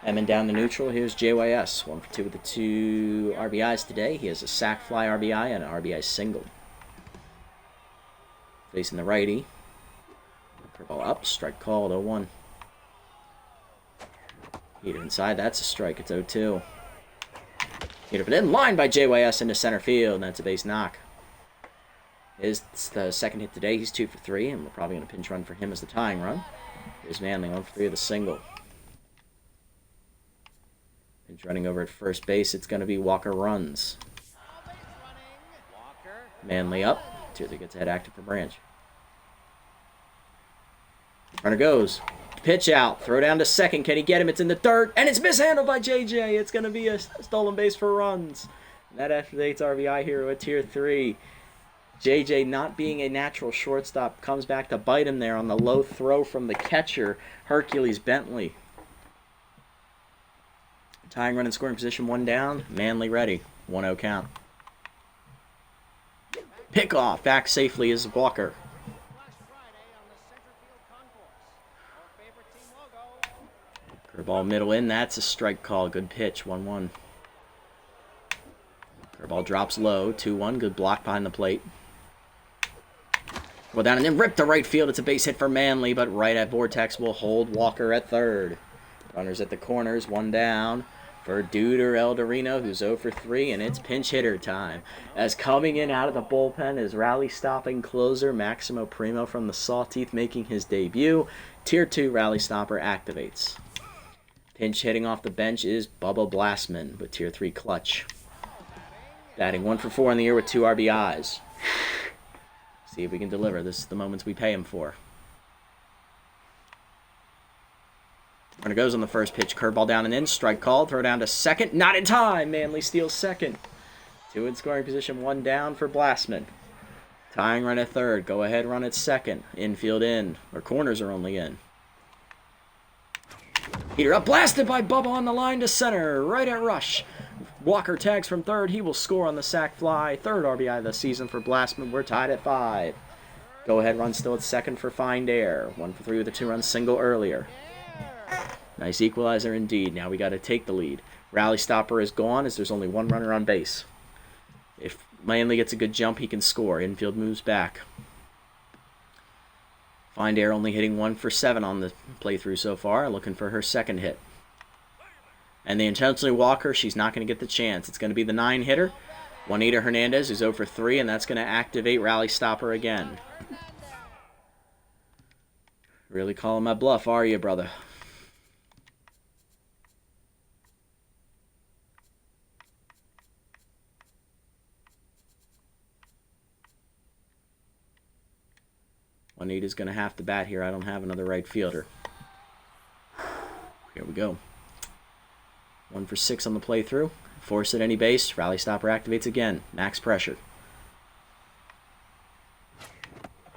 Emmon down to neutral. Here's JYS. 1 for 2 with the 2 RBIs today. He has a sac fly RBI and an RBI single. Facing the righty. Curveball up. Strike called. 0-1. Heater inside. That's a strike. It's 0-2. Heater put in. Line by JYS into center field. And that's a base knock. Is the second hit today. He's 2 for 3. And we're probably going to pinch run for him as the tying run. Here's Manley. 1 for 3 with a single. Pinch running over at first base. It's going to be Walker runs. Manley up. Tier 3 gets ahead active for Branch. Runner goes. Pitch out. Throw down to second. Can he get him? It's in the dirt. And it's mishandled by JJ. It's going to be a stolen base for runs. And that activates RBI hero at tier 3. JJ, not being a natural shortstop, comes back to bite him there on the low throw from the catcher, Hercules Bentley. Tying run in scoring position. 1 down. Manley ready. 1-0 count. Pick off. Back safely is Walker. Curveball middle in. That's a strike call. Good pitch. 1-1. Curveball drops low. 2-1. Good block behind the plate. Well, down and then rip to right field. It's a base hit for Manley, but right at Vortex will hold Walker at third. Runners at the corners, one down for Duder Eldorino, who's 0 for 3, and it's pinch hitter time. As coming in out of the bullpen is rally-stopping closer Maximo Primo from the Sawteeth making his debut. Tier 2 rally stopper activates. Pinch hitting off the bench is Bubba Blastman with Tier 3 clutch. Batting 1 for 4 in the year with 2 RBIs. See if we can deliver. This is the moments we pay him for. Runner goes on the first pitch. Curveball down and in. Strike called. Throw down to second. Not in time. Manley steals second. 2 in scoring position. 1 down for Blastman. Tying run at third. Go ahead run at second. Infield in. Or corners are only in. Heater up. Blasted by Bubba on the line to center. Right at Rush. Walker tags from third. He will score on the sac fly. 3rd RBI of the season for Blastman. We're tied at 5. Go ahead run still at second for Find Air. 1 for 3 with a 2-run single earlier. Nice equalizer indeed. Now we got to take the lead. Rally stopper is gone as there's only 1 runner on base. If Manley gets a good jump, he can score. Infield moves back. Find Air only hitting 1 for 7 on the playthrough so far. Looking for her second hit. And the intentionally Walker, she's not going to get the chance. It's going to be the 9 hitter. Juanita Hernandez, who's 0 for 3, and that's going to activate rally stopper again. Really calling my bluff, are you, brother? Juanita's going to have to bat here. I don't have another right fielder. Here we go. 1 for 6 on the playthrough. Force at any base. Rally stopper activates again. Max pressure.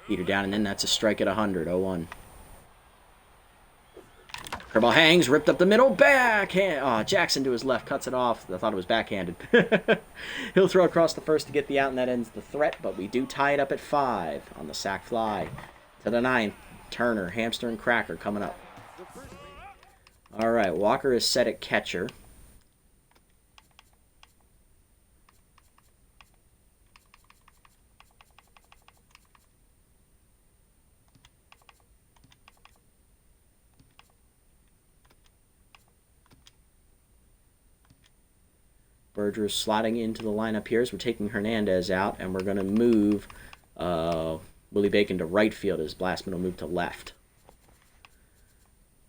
Heater down and in. That's a strike at 100. 0-1. Curveball hangs. Ripped up the middle. Backhand. Oh, Jackson to his left. Cuts it off. I thought it was backhanded. He'll throw across the first to get the out, and that ends the threat. But we do tie it up at 5 on the sac fly. To the 9th. Turner, Hamster, and Cracker coming up. All right. Walker is set at catcher. Berger's slotting into the lineup here as we're taking Hernandez out, and we're going to move Willie Bacon to right field as Blastman will move to left.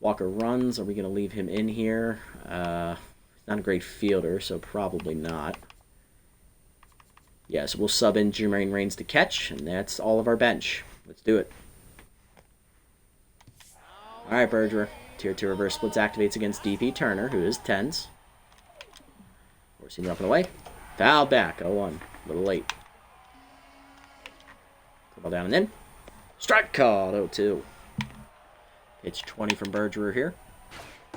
Walker runs. Are we going to leave him in here? He's not a great fielder, so probably not. Yeah, so we'll sub in Jermaine Raines to catch, and that's all of our bench. Let's do it. All right, Berger. Tier 2 reverse splits activates against DP Turner, who is 10s. Forcing up and away. Foul back. 0-1. A little late. Ball down and in. Strike called. 0-2. Pitch 20 from Bergerer here.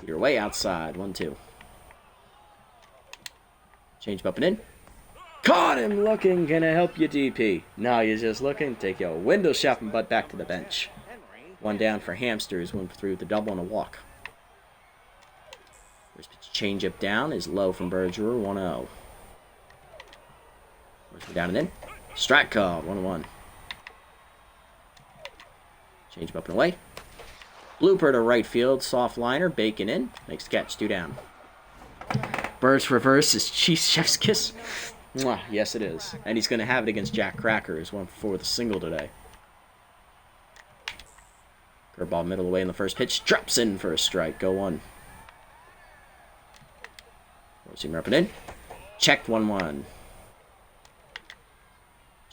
You're way outside. 1-2. Change up and in. Caught him looking. Can I help you, DP? No, you're just looking. Take your window shopping butt back to the bench. 1 down for Hamsters. 1 for 3 with a double and a walk. First pitch change up down is low from Bergerer. 1-0. First down and in. Strike called. 1-1. Change up and away. Blooper to right field. Soft liner. Bacon in. Makes the catch. 2 down. Burst reverse is Chef's kiss. Mwah, yes, it is. And he's going to have it against Jack Cracker, who's 1 for 4 with a single today. Curveball middle away in the first pitch. Drops in for a strike. 0-1. Seamer up and in. Checked 1-1.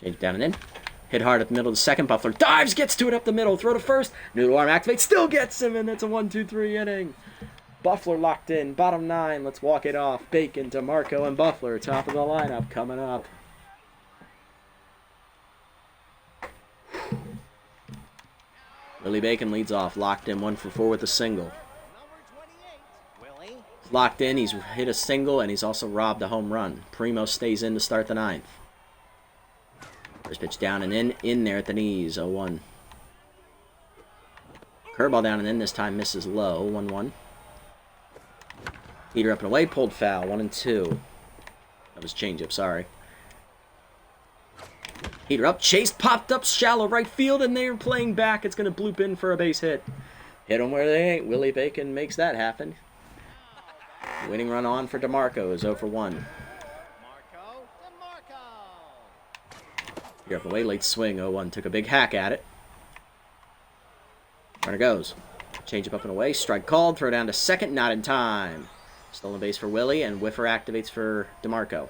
Change down and in. Hit hard at the middle of the second. Buffler dives, gets to it up the middle. Throw to first. Noodle arm activates. Still gets him, and it's a 1-2-3 inning. Buffler locked in. Bottom 9. Let's walk it off. Bacon, DeMarco, and Buffler. Top of the lineup coming up. Willie Bacon leads off. Locked in. 1 for 4 with a single. He's locked in. He's hit a single, and he's also robbed a home run. Primo stays in to start the 9th. First pitch down and in there at the knees. 0-1. Curveball down and in. This time misses low. 1-1. Heater up and away. Pulled foul. 1-2. That was changeup. Sorry. Heater up, chase, popped up, shallow right field, and they're playing back. It's going to bloop in for a base hit. Hit them where they ain't. Willie Bacon makes that happen. Winning run on for DeMarco is 0 for 1. You're up away, late swing, 0-1. Took a big hack at it. Runner goes. Change up and away, strike called, throw down to second, not in time. Stolen base for Willie, and whiffer activates for DeMarco.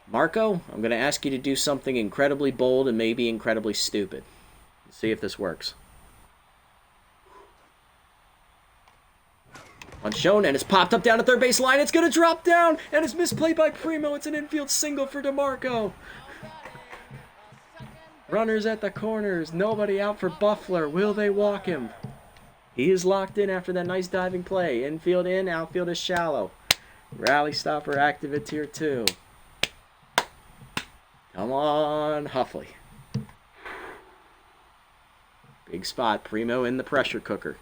Marco, I'm going to ask you to do something incredibly bold and maybe incredibly stupid. Let's see if this works. Unshown, and it's popped up down to third base line. It's going to drop down, and it's misplayed by Primo. It's an infield single for DeMarco. Runners at the corners. Nobody out for Buffler. Will they walk him? He is locked in after that nice diving play. Infield in, outfield is shallow. Rally stopper active at tier 2. Come on, Huffley. Big spot. Primo in the pressure cooker.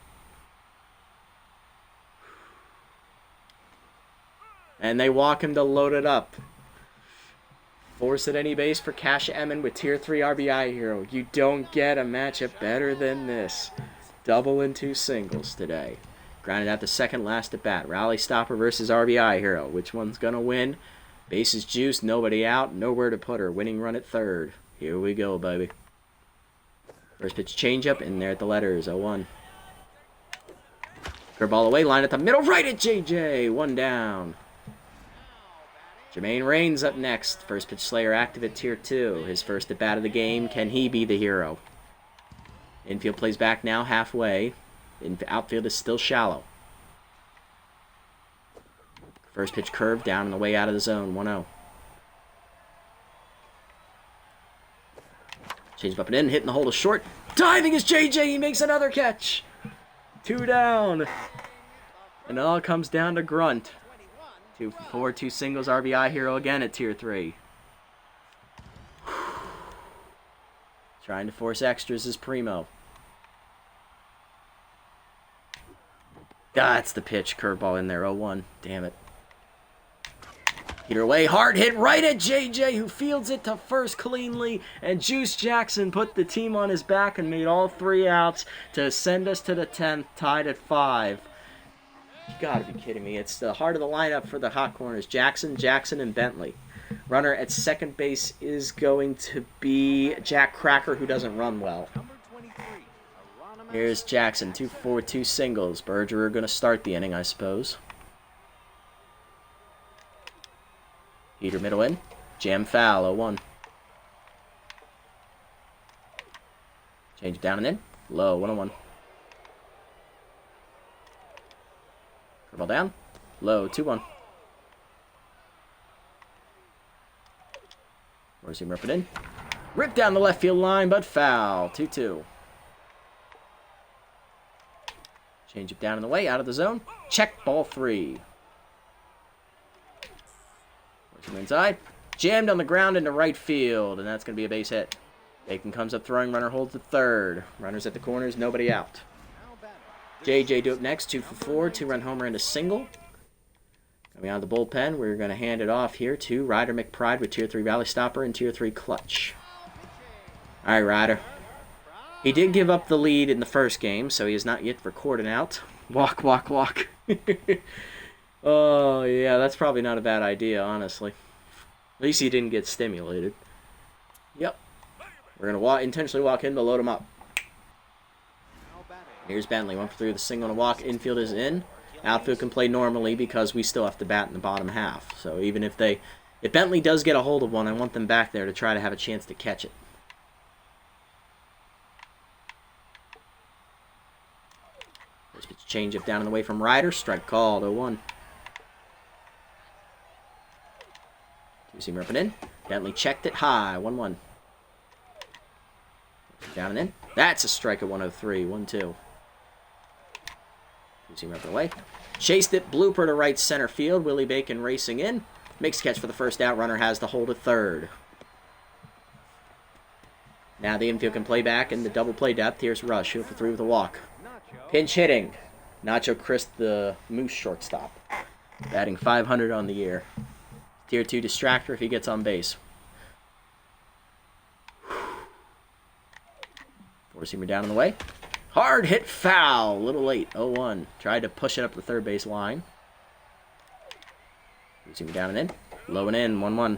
And they walk him to load it up. Force at any base for Cash Emmon with tier 3 RBI hero. You don't get a matchup better than this. Double and 2 singles today. Grounded out to second last at bat. Rally stopper versus RBI hero. Which one's going to win? Bases juiced, nobody out, nowhere to put her. Winning run at third. Here we go, baby. First pitch changeup, and there at the letters, 0-1. Curveball away, line at the middle, right at JJ. 1 down. Jermaine Raines up next. First pitch Slayer active at tier 2. His first at bat of the game. Can he be the hero? Infield plays back now halfway. Outfield is still shallow. First pitch curve down on the way out of the zone. 1-0. Change up and in. Hitting the hole to short. Diving is JJ. He makes another catch. 2 down. And it all comes down to Grunt. 2 for 4. 2 singles. RBI hero again at tier 3. Trying to force extras is Primo. That's the pitch. Curveball in there. 0-1. Damn it. Heater away, hard hit right at JJ, who fields it to first cleanly, and Juice Jackson put the team on his back and made all 3 outs to send us to the 10th, tied at 5. You gotta be kidding me. It's the heart of the lineup for the hot corners. Jackson, and Bentley. Runner at second base is going to be Jack Cracker, who doesn't run well. Here's Jackson, 2 for 4, 2 singles. Bergerer going to start the inning, I suppose. Heater middle in. Jam foul, 0-1. Change down and in. Low, 1-1. Curveball down. Low, 2-1. Where's he rip it in? Rip down the left field line, but foul. 2-2. Change it down in the way, out of the zone. Check, ball 3. From inside, jammed on the ground into right field, and that's going to be a base hit. Bacon comes up throwing, runner holds at third. Runners at the corners, nobody out. JJ do up next, 2 for 4, 2-run homer and a single. Coming out of the bullpen, we're going to hand it off here to Ryder McPride with tier 3 rally stopper and tier 3 clutch. All right, Ryder. He did give up the lead in the first game, so he is not yet recorded out. Walk, walk, walk. Oh, yeah, that's probably not a bad idea, honestly. At least he didn't get stimulated. Yep. We're going to intentionally walk in to load him up. Here's Bentley, 1 for 3 with a single and a walk. Infield is in. Outfield can play normally because we still have to bat in the bottom half. So even if Bentley does get a hold of one, I want them back there to try to have a chance to catch it. First pitch change up down and away from Ryder. Strike called, 0-1. Two-seam ripping in. Bentley checked it high, 1-1. Down and in. That's a strike at 103, 1-2. Two-seam ripping away. Chased it, blooper to right center field. Willie Bacon racing in. Makes catch for the first out. Runner has the hold at third. Now the infield can play back in the double play depth. Here's Rush, 2 for 3 with a walk. Pinch hitting. Nacho Chris, the Moose shortstop. Batting 500 on the year. Tier 2 distractor if he gets on base. Four-seamer down in the way. Hard hit foul. A little late. 0-1. Tried to push it up the third base line. Two-seamer down and in. Low and in. 1-1.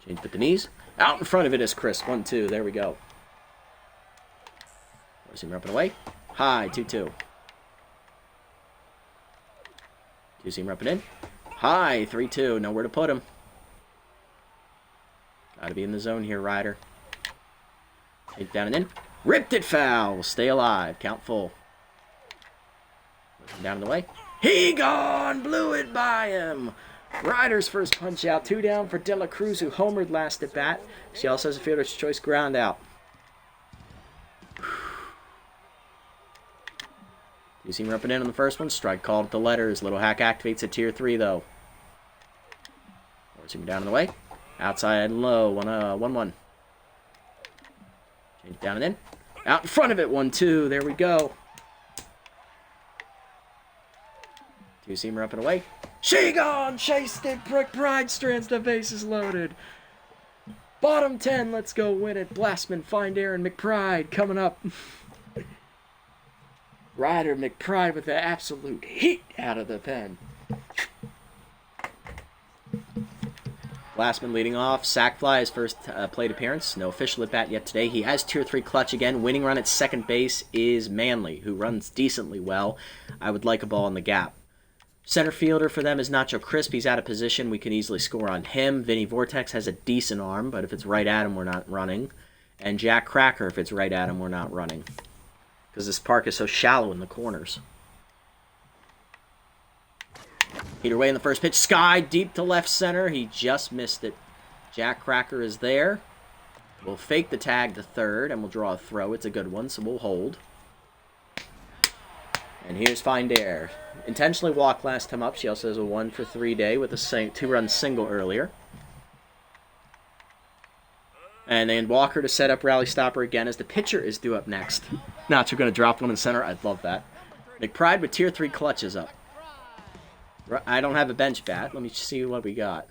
Change at the knees. Out in front of it is Chris. 1-2. There we go. Four-seamer up and away. High. 2-2. Two-seamer up and in. High. 3-2. Nowhere to put him. Gotta be in the zone here, Ryder. Take down and in. Ripped it foul. Stay alive. Count full. Down in the way. He gone. Blew it by him. Ryder's first punch out. 2 down for De La Cruz, who homered last at bat. She also has a fielder's choice ground out. Two-seamer up and in on the first one. Strike called at the letters. Little hack activates at tier 3, though. Four-seamer down in the way. Outside low. 1-1. Change down and in. Out in front of it. 1-2. There we go. Two-seamer up and away. She gone! Chased it. McBride strands the bases loaded. Bottom 10. Let's go win it. Blastman, find Aaron McBride coming up. Ryder McBride with the absolute heat out of the pen. Blastman leading off. Sackfly, his first plate appearance. No official at bat yet today. He has tier 3 clutch again. Winning run at second base is Manley, who runs decently well. I would like a ball in the gap. Center fielder for them is Nacho Crisp. He's out of position. We could easily score on him. Vinny Vortex has a decent arm, but if it's right at him, we're not running. And Jack Cracker, if it's right at him, we're not running. Because this park is so shallow in the corners. Heater away in the first pitch. Sky deep to left center. He just missed it. Jack Cracker is there. We'll fake the tag to third, and we'll draw a throw. It's a good one, so we'll hold. And here's Find Air. Intentionally walked last time up. She also has a 1-for-3 day with a 2-run single earlier. And then Walker to set up Rally Stopper again as the pitcher is due up next. Nacho going to drop one in center. I'd love that. McBride with tier 3 clutches up. I don't have a bench bat. Let me see what we got.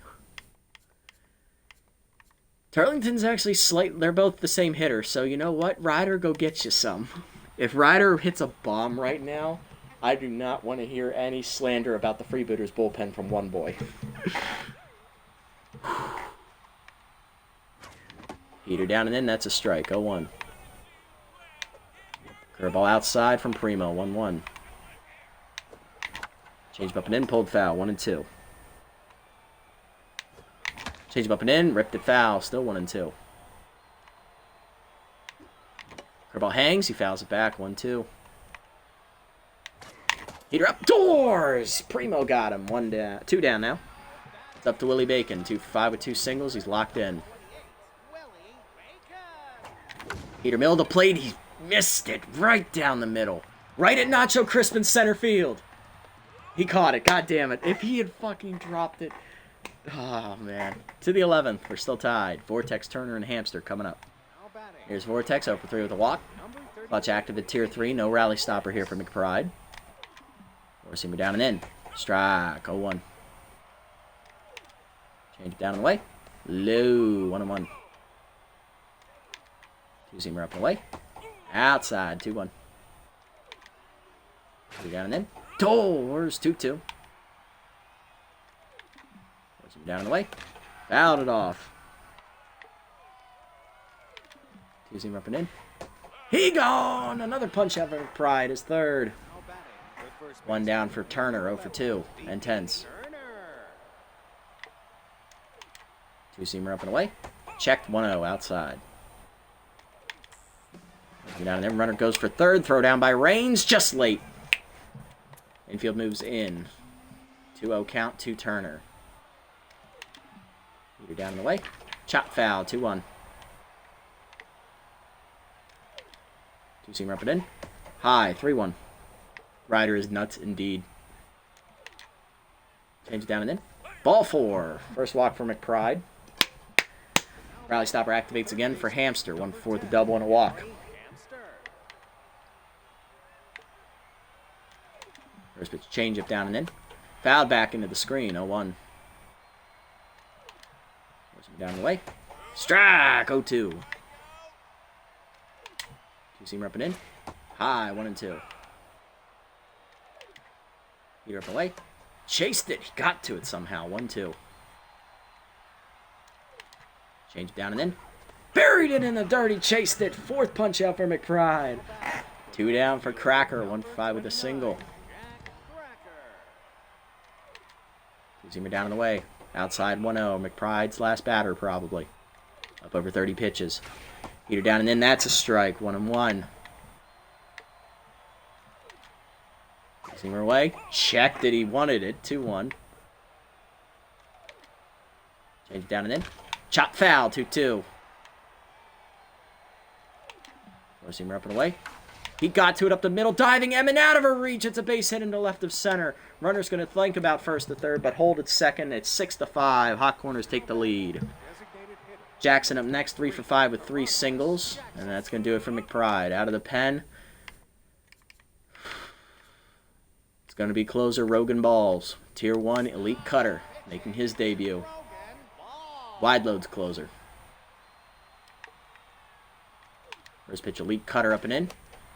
Turlington's actually they're both the same hitter, so you know what? Ryder, go get you some. If Ryder hits a bomb right now, I do not want to hear any slander about the Freebooters bullpen from one boy. Heater down and in, that's a strike. 0-1. Curveball outside from Primo. 1-1. Change up and in, pulled foul. 1-2. Change up and in, ripped it foul. Still 1-2. Curveball hangs, he fouls it back. 1-2. Heater up, doors! Primo got him. 2 down now. It's up to Willie Bacon. 2-for-5 with 2 singles. He's locked in. Heater middle of the plate. He missed it right down the middle. Right at Nacho Crispin's center field. He caught it. God damn it. If he had fucking dropped it. Oh, man. To the 11th. We're still tied. Vortex, Turner, and Hamster coming up. Here's Vortex. 0-for-3 with a walk. Clutch active at tier 3. No rally stopper here for McBride. Four-seamer down and in. Strike. 0-1. Change it down and away. Low. 1-1. Two-seamer up and away. Outside. 2-1. Two down and in. Doors. 2-2. Four-seamer down and away. Fouled it off. Two-seamer up and in. He gone! Another punch out for Pride. His third. 1 down for Turner. 0-for-2. And tense. Two-seamer up and away. Checked. 1-0 outside. Down and then runner goes for third. Throw down by Rains. Just late. Infield moves in. 2-0 count to Turner. Heater down and away. Chop foul. 2-1. Two-seamer up and in. High. 3-1. Ryder is nuts indeed. Change it down and in. Ball 4. First walk for McBride. Rally stopper activates again for Hamster. 1-for-4 the double and a walk. First pitch change up down and in. Fouled back into the screen. 0-1. Down the way. Strike. 0-2. Two-seamer up and in. High. 1-2. Heater up and away. Chased it. He got to it somehow. 1-2. Change it down and in. Buried it in the dirt. He chased it. Fourth punch out for McBride. 2 down for Cracker. 1-5 with a single. Two-seamer down in the way. Outside 1-0. McBride's last batter, probably. Up over 30 pitches. Heater down and in. That's a strike. 1-1. Seamer away. Checked it. He wanted it. 2-1. Change it down and in. Chop foul. 2-2. Seamer up and away. He got to it up the middle. Diving Emmett out of her reach. It's a base hit into left of center. Runner's going to think about first to third, but hold at second. It's 6-5. Hot Corners take the lead. Jackson up next, 3 for 5 with 3 singles. And that's going to do it for McBride. Out of the pen. It's going to be closer Rogan Balls. Tier 1 elite cutter making his debut. Wide loads closer. First pitch elite cutter up and in.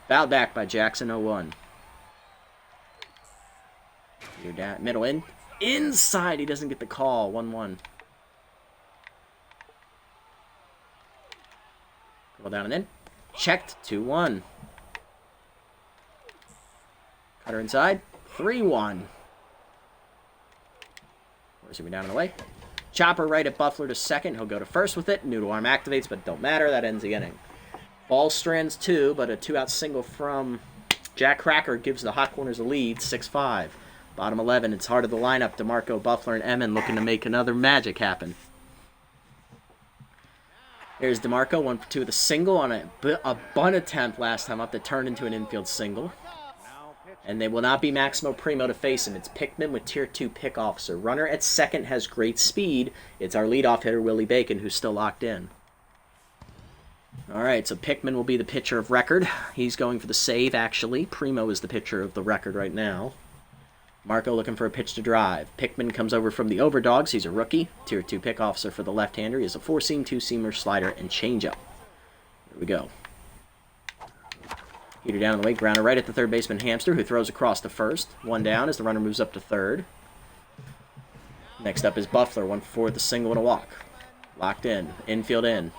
Fouled back by Jackson. 0-1. You're down, middle in. Inside, he doesn't get the call. 1-1. Go down and in. Checked. 2-1. Cutter inside. 3-1. Where's he down and away? Chopper right at Buffler to second. He'll go to first with it. Noodle arm activates, but don't matter. That ends the inning. Ball strands 2, but a 2-out single from Jack Cracker gives the Hot Corners a lead, 6-5. Bottom 11, it's heart of the lineup. DeMarco, Buffler, and Emmon looking to make another magic happen. Here's DeMarco, 1 for 2 with a single on a bunt attempt last time up that turned into an infield single. And they will not be Maximo Primo to face him. It's Pickman with Tier 2 pick officer. Runner at second has great speed. It's our leadoff hitter, Willie Bacon, who's still locked in. Alright, so Pickman will be the pitcher of record. He's going for the save, actually. Primo is the pitcher of the record right now. Marco looking for a pitch to drive. Pickman comes over from the Overdogs. He's a rookie. Tier 2 pick officer for the left-hander. He has a 4-seam, 2-seamer, slider, and changeup. Here we go. Heater down in the way. Grounder right at the third baseman, Hamster, who throws across to first. 1 down as the runner moves up to third. Next up is Buffler. 1 for 4 with a single and a walk. Locked in. Infield in.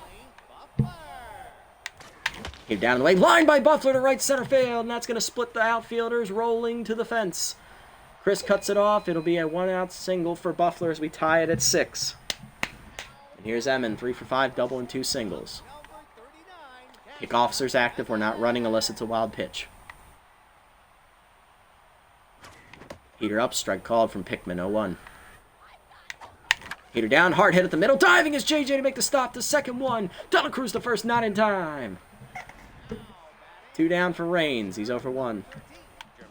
Heater down in the way. Line by Buffler to right center field, and that's going to split the outfielders, rolling to the fence. Chris cuts it off. It'll be a 1-out single for Buffler as we tie it at 6. And here's Emmon, 3 for 5, double and 2 singles. Pick officer's active. We're not running unless it's a wild pitch. Heater up. Strike called from Pickman. 0-1. Heater down. Hard hit at the middle. Diving is JJ to make the stop. The second one. Dela Cruz the first. Not in time. 2 down for Raines. He's 0 for 1.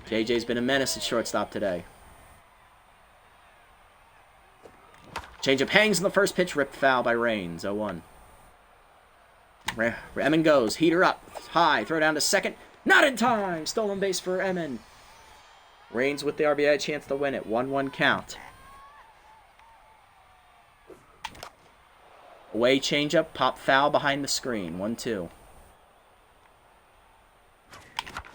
JJ's been a menace at shortstop today. Changeup hangs in the first pitch. Ripped foul by Raines. 0-1. Emmon goes. Heater up. High. Throw down to second. Not in time. Stolen base for Emmon. Raines with the RBI chance to win it. 1-1 count. Away changeup. Pop foul behind the screen. 1-2.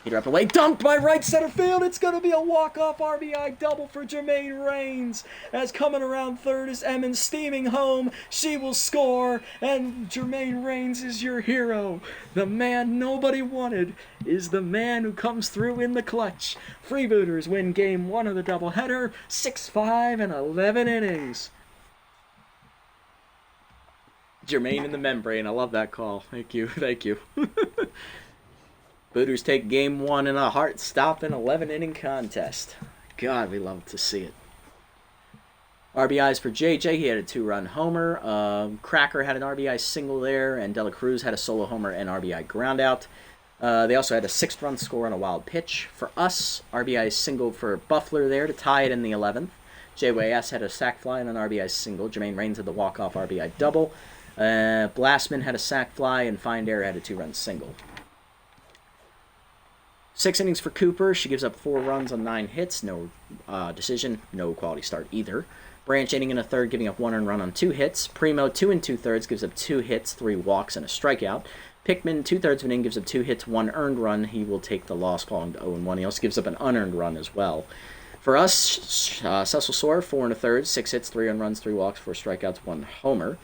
Heater up away, dumped by right center field. It's going to be a walk-off RBI double for Jermaine Raines. As coming around third is Emmon steaming home. She will score, and Jermaine Raines is your hero. The man nobody wanted is the man who comes through in the clutch. Freebooters win game 1 of the doubleheader, 6-5 in 11 innings. Jermaine in the membrane. I love that call. Thank you. Thank you. Booters take game 1 in a heart-stopping 11-inning contest. God, we love to see it. RBIs for JJ. He had a 2-run homer. Cracker had an RBI single there, and Dela Cruz had a solo homer and RBI groundout. They also had a 6th-run score on a wild pitch. For us, RBI single for Buffler there to tie it in the 11th. JYS had a sac fly and an RBI single. Jermaine Raines had the walk-off RBI double. Blastman had a sac fly, and Find Air had a 2-run single. 6 innings for Cooper. She gives up 4 runs on 9 hits. No decision, no quality start either. Branch inning in a third, giving up 1 earned run on 2 hits. Primo, 2 2/3, gives up 2 hits, 3 walks, and a strikeout. Pickman, 2/3 of an inning, gives up 2 hits, 1 earned run. He will take the loss, falling to 0-1. He also gives up an unearned run as well. For us, Cecil Soar, 4 1/3, 6 hits, 3 earned runs, 3 walks, 4 strikeouts, 1 homer.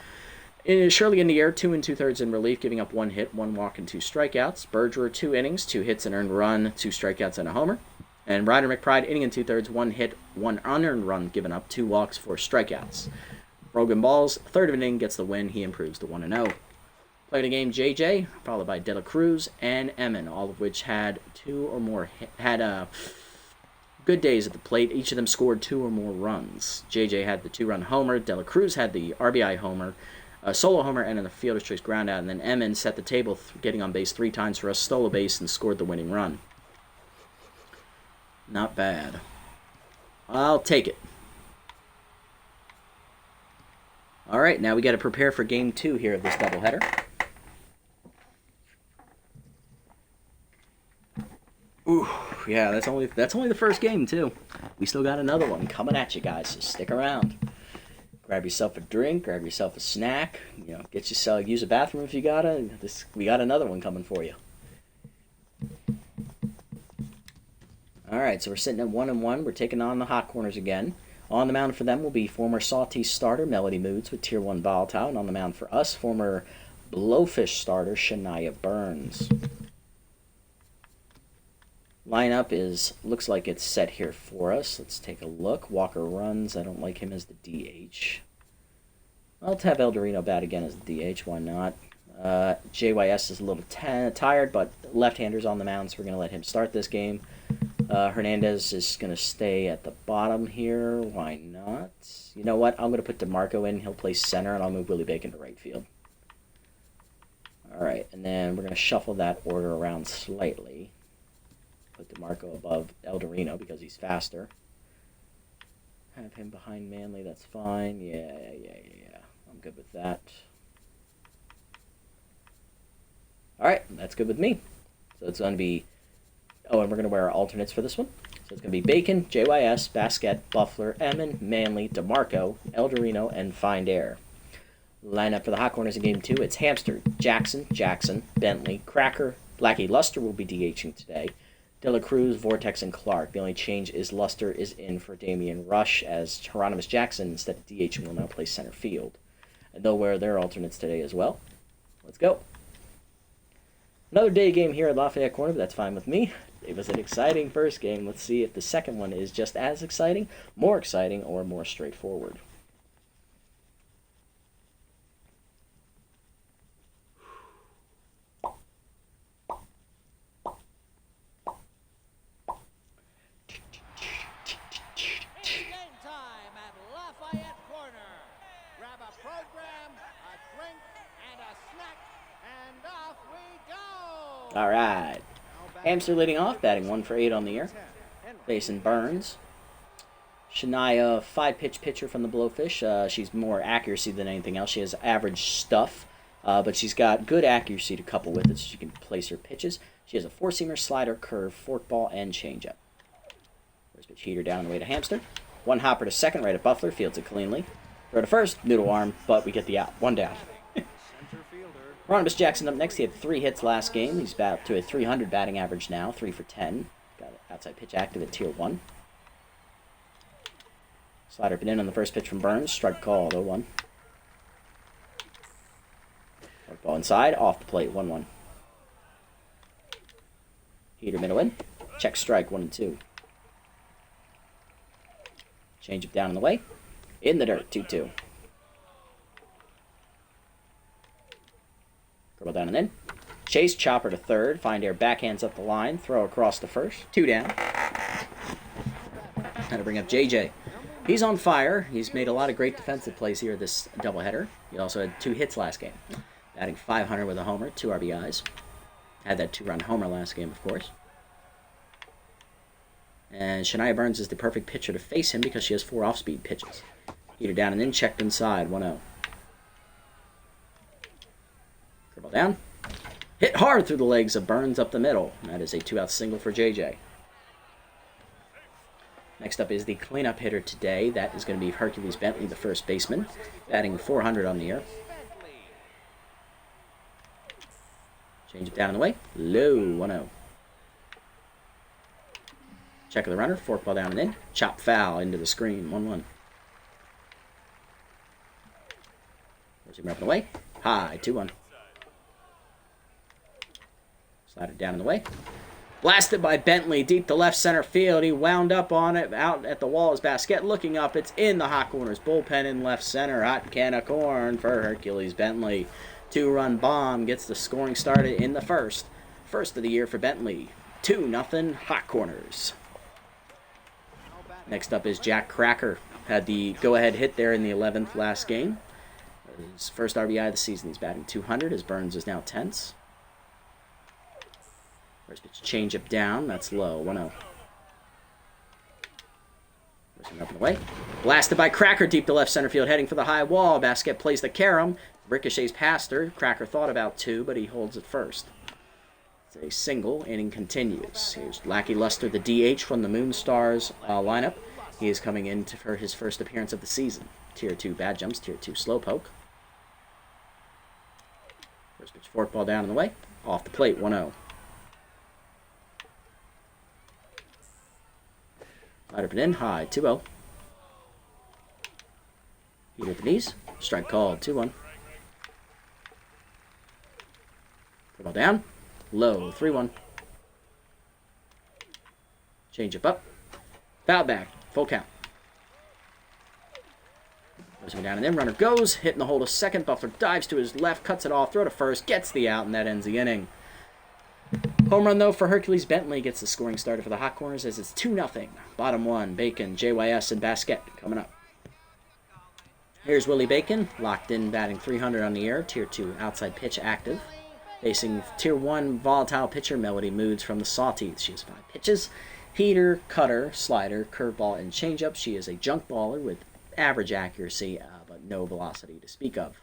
Shirley in the air, 2 2/3 in relief, giving up 1 hit, 1 walk, and 2 strikeouts. Bergerer, 2 innings, 2 hits, an earned run, 2 strikeouts, and a homer. And Ryder McBride, inning and 2/3, 1 hit, 1 unearned run given up, 2 walks, 4 strikeouts. Brogan Balls, third of an inning, gets the win. He improves to 1-0. Play of the game, JJ, followed by De La Cruz and Emin, all of which had 2 or more good days at the plate. Each of them scored 2 or more runs. JJ had the 2-run homer. De La Cruz had the RBI homer, a solo homer, and a fielder's choice groundout. And then Emin set the table, getting on base 3 times for us, stole a base, and scored the winning run. Not bad. I'll take it. All right, now we got to prepare for Game 2 here of this doubleheader. Ooh, yeah, that's only the first game too. We still got another one coming at you guys, so stick around. Grab yourself a drink, grab yourself a snack. Get yourself, use a bathroom if you gotta. We got another one coming for you. All right, so we're sitting at 1-1. We're taking on the Hot Corners again. On the mound for them will be former Salty starter Melody Moods with Tier 1 Volatile. And on the mound for us, former Blowfish starter Shania Burns. Lineup looks like it's set here for us. Let's take a look. Walker runs. I don't like him as the DH. I'll have El Dorino bat again as the DH. Why not? JYS is a little tired, but left-hander's on the mound, so we're going to let him start this game. Hernandez is going to stay at the bottom here. Why not? You know what? I'm going to put DeMarco in. He'll play center, and I'll move Willie Bacon to right field. All right, and then we're going to shuffle that order around slightly. Put DeMarco above El Dorino because he's faster. Have him behind Manley. That's fine. Yeah. I'm good with that. All right, that's good with me. So it's going to be... Oh, and we're going to wear our alternates for this one. So it's going to be Bacon, JYS, Basket, Buffler, Emin, Manley, DeMarco, El Dorino, and Find Air. Lineup for the Hot Corners in Game 2. It's Hamster, Jackson, Bentley, Cracker, Blackie Luster will be DHing today. De La Cruz, Vortex, and Clark. The only change is Luster is in for Damian Rush, as Hieronymus Jackson, instead of DHing, will now play center field. And they'll wear their alternates today as well. Let's go. Another day game here at Lafayette Corner, but that's fine with me. It was an exciting first game. Let's see if the second one is just as exciting, more exciting, or more straightforward. All right. Hamster leading off, batting 1 for 8 on the year. Facing Burns. Shania, 5-pitch pitcher from the Blowfish. She's more accuracy than anything else. She has average stuff, but she's got good accuracy to couple with it, so she can place her pitches. She has a 4-seamer, slider, curve, forkball, and changeup. First pitch heater down on the way to Hamster. 1 hopper to second, right at Buffler. Fields it cleanly. Throw to first, noodle arm, but we get the out. 1 down. Hieronymus Jackson up next. He had 3 hits last game. He's back to a 300 batting average now, 3 for 10. Got an outside pitch active at Tier 1. Slider been in on the first pitch from Burns. Strike called, 0-1. Ball inside, off the plate, 1-1. Heater middle in. Check strike, 1-2. Change up down in the way. In the dirt, 2-2. Curl down and in. Chase, chopper to third. Find Air backhands up the line. Throw across the first. 2 down. Had to bring up JJ. He's on fire. He's made a lot of great defensive plays here this doubleheader. He also had 2 hits last game. Batting .500 with a homer, 2 RBIs. Had that 2-run homer last game, of course. And Shania Burns is the perfect pitcher to face him because she has 4 off-speed pitches. Heater down and in, checked inside, 1-0. Dribble down. Hit hard through the legs of Burns up the middle. That is a 2-out single for JJ. Next up is the cleanup hitter today. That is going to be Hercules Bentley, the first baseman, batting 400 on the year. Change it down and away. Low, 1-0. Check of the runner, forkball down and in. Chop foul into the screen, 1-1. Force him up and away. High, 2-1. Slide it down and away. Blasted by Bentley deep to left center field. He wound up on it out at the wall. Basket looking up. It's in the hot corners. Bullpen in left center. Hot can of corn for Hercules Bentley. 2-run bomb gets the scoring started in the first. First of the year for Bentley. 2-0 hot corners. Next up is Jack Cracker. Had the go-ahead hit there in the 11th last game. His first RBI of the season. He's batting 200. His Burns is now tense. First pitch change up down. That's low. 1-0. First up and away. Blasted by Cracker deep to left center field, heading for the high wall. Basket plays the carom. Ricochets past her. Cracker thought about 2, but he holds it first. It's a single. Inning continues. Here's Lackey Luster, the DH from the Moonstars lineup. He is coming in for his first appearance of the season. Tier 2 bad jumps. Tier 2 slow poke. First pitch forkball down and away. Off the plate. 1-0. Slide up and in, high, 2-0. Heat at the knees, strike called, 2-1. Ball down, low, 3-1. Change up, foul back, full count. Goes down and in, runner goes, hitting the hole to second. Butler dives to his left, cuts it off, throw to first, gets the out, and that ends the inning. Home run, though, for Hercules Bentley. Gets the scoring started for the hot corners as it's 2-0. Bottom 1, Bacon, JYS, and Basket coming up. Here's Willie Bacon, locked in, batting 300 on the year. Tier 2 outside pitch active. Facing Tier 1 volatile pitcher Melody Moods from the Sawteeth. She has 5 pitches. Heater, cutter, slider, curveball, and changeup. She is a junk baller with average accuracy, but no velocity to speak of.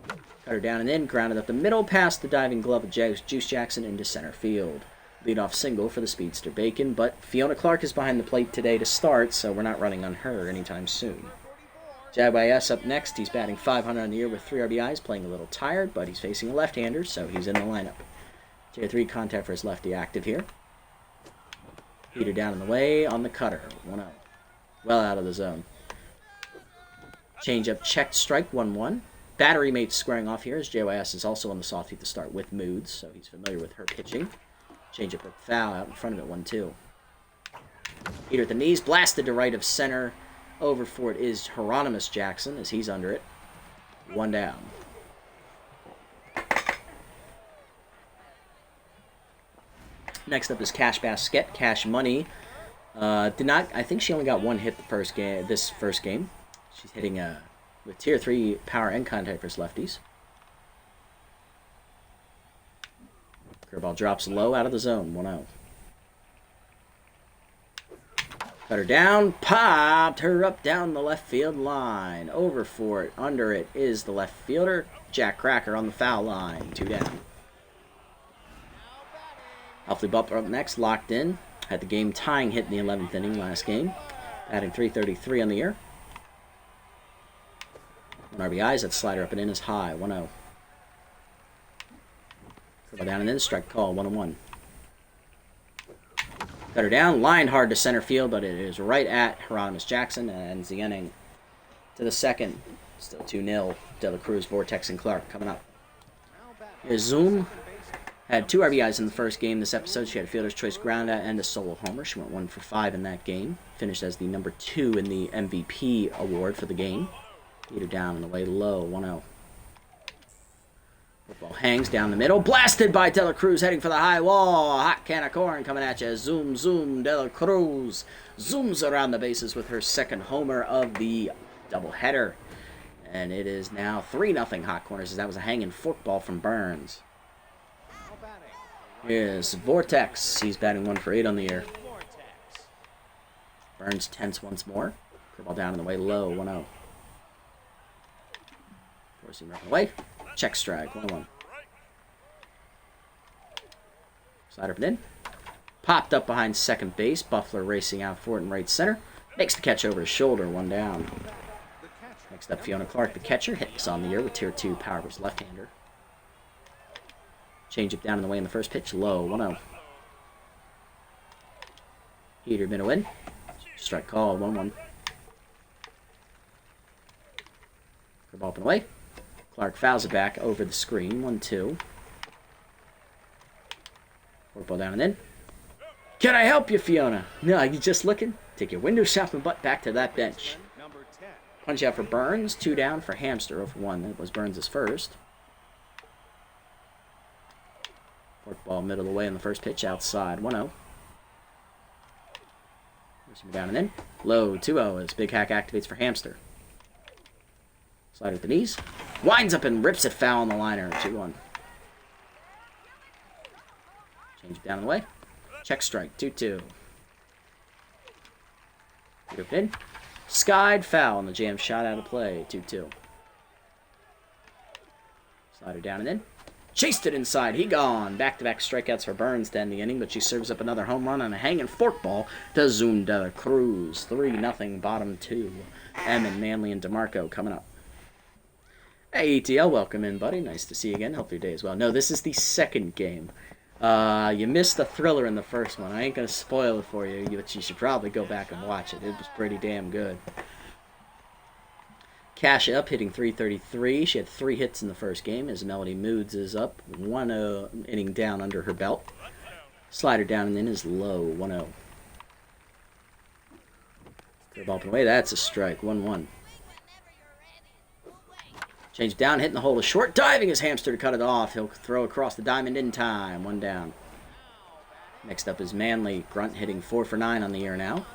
Cut her down and in, grounded up the middle, past the diving glove of Juice Jackson into center field. Leadoff single for the speedster Bacon, but Fiona Clark is behind the plate today to start, so we're not running on her anytime soon. JYS up next. He's batting 500 on the year with 3 RBIs, playing a little tired, but he's facing a left-hander, so he's in the lineup. Tier 3 contact for his lefty active here. Heater down in the way on the cutter. 1-0. Well out of the zone. Changeup checked, strike, 1-1. Battery mates squaring off here as JYS is also on the Sawteeth to start with Moods, so he's familiar with her pitching. Change up a foul out in front of it, 1-2. Heater at the knees, blasted to right of center. Over for it is Hieronymus Jackson as he's under it. 1 down. Next up is Cash Basket, Cash Money. I think she only got 1 hit this first game. She's hitting with Tier 3 power and contact for lefties. Curveball drops low out of the zone, 1-0. Cut her down, popped her up down the left field line. Over for it, under it is the left fielder, Jack Cracker on the foul line, 2 down. Huffley Butler up next, locked in. Had the game tying hit in the 11th inning last game. Batting .333 on the year. 1 RBIs, that slider up and in is high, 1-0. Curveball down and in, strike call, 1-1. Cut her down, lined hard to center field, but it is right at Hieronymus Jackson, and ends the inning. To the second, still 2-0. De La Cruz, Vortex, and Clark coming up. Here's Zoom. Had 2 RBIs in the first game this episode. She had a fielder's choice ground out and a solo homer. She went 1 for 5 in that game. Finished as the number 2 in the MVP award for the game. Heater down and away low, 1-0. Football hangs down the middle. Blasted by De La Cruz, heading for the high wall. Hot can of corn coming at you. Zoom, zoom. De La Cruz zooms around the bases with her second homer of the doubleheader. And it is now 3-0 hot corners, as that was a hanging forkball from Burns. Here's Vortex. He's batting 1 for 8 on the year. Burns tense once more. Curveball down in the way low, 1-0. Forcing right away. Check strike, 1-1. Slider up and in. Popped up behind second base. Buffler racing out for it in right center. Makes the catch over his shoulder, 1 down. Next up, Fiona Clark, the catcher, hits on the year with tier 2 power versus left-hander. Change it down in the way in the first pitch, low, 1-0. Heater middle in. Strike call, 1-1. Curveball up and away. Clark fouls it back over the screen, 1-2. Ball down and in. Can I help you, Fiona? No, you just looking? Take your window shopping butt back to that bench. Punch out for Burns. 2 down for Hamster over 1. That was Burns' first. Ball middle of the way in the first pitch. Outside. 1-0. Down and in. Low. 2-0 as Big Hack activates for Hamster. Slider at the knees. Winds up and rips it foul on the liner. 2-1. Change it down and away. Check strike. 2-2. Get in. Skied foul on the jam shot out of play. 2-2. Slider down and in. Chased it inside. He gone. Back-to-back strikeouts for Burns to end the inning, but she serves up another home run on a hanging forkball to Zunda Cruz. 3-0 bottom 2. Emmett, Manley, and DeMarco coming up. Hey, ETL, welcome in, buddy. Nice to see you again. Hope your day is well. No, this is the second game. You missed the thriller in the first one. I ain't going to spoil it for you, but you should probably go back and watch it. It was pretty damn good. Cash up, hitting .333. She had 3 hits in the first game as Melody Moods is up. 1 inning down under her belt. Slider down and in is low. 1-0. Curveball up and away. That's a strike. 1-1. Change down, hitting the hole to short. Diving his Hamster to cut it off. He'll throw across the diamond in time. 1 down. Next up is Manley. Grunt hitting 4 for 9 on the year now.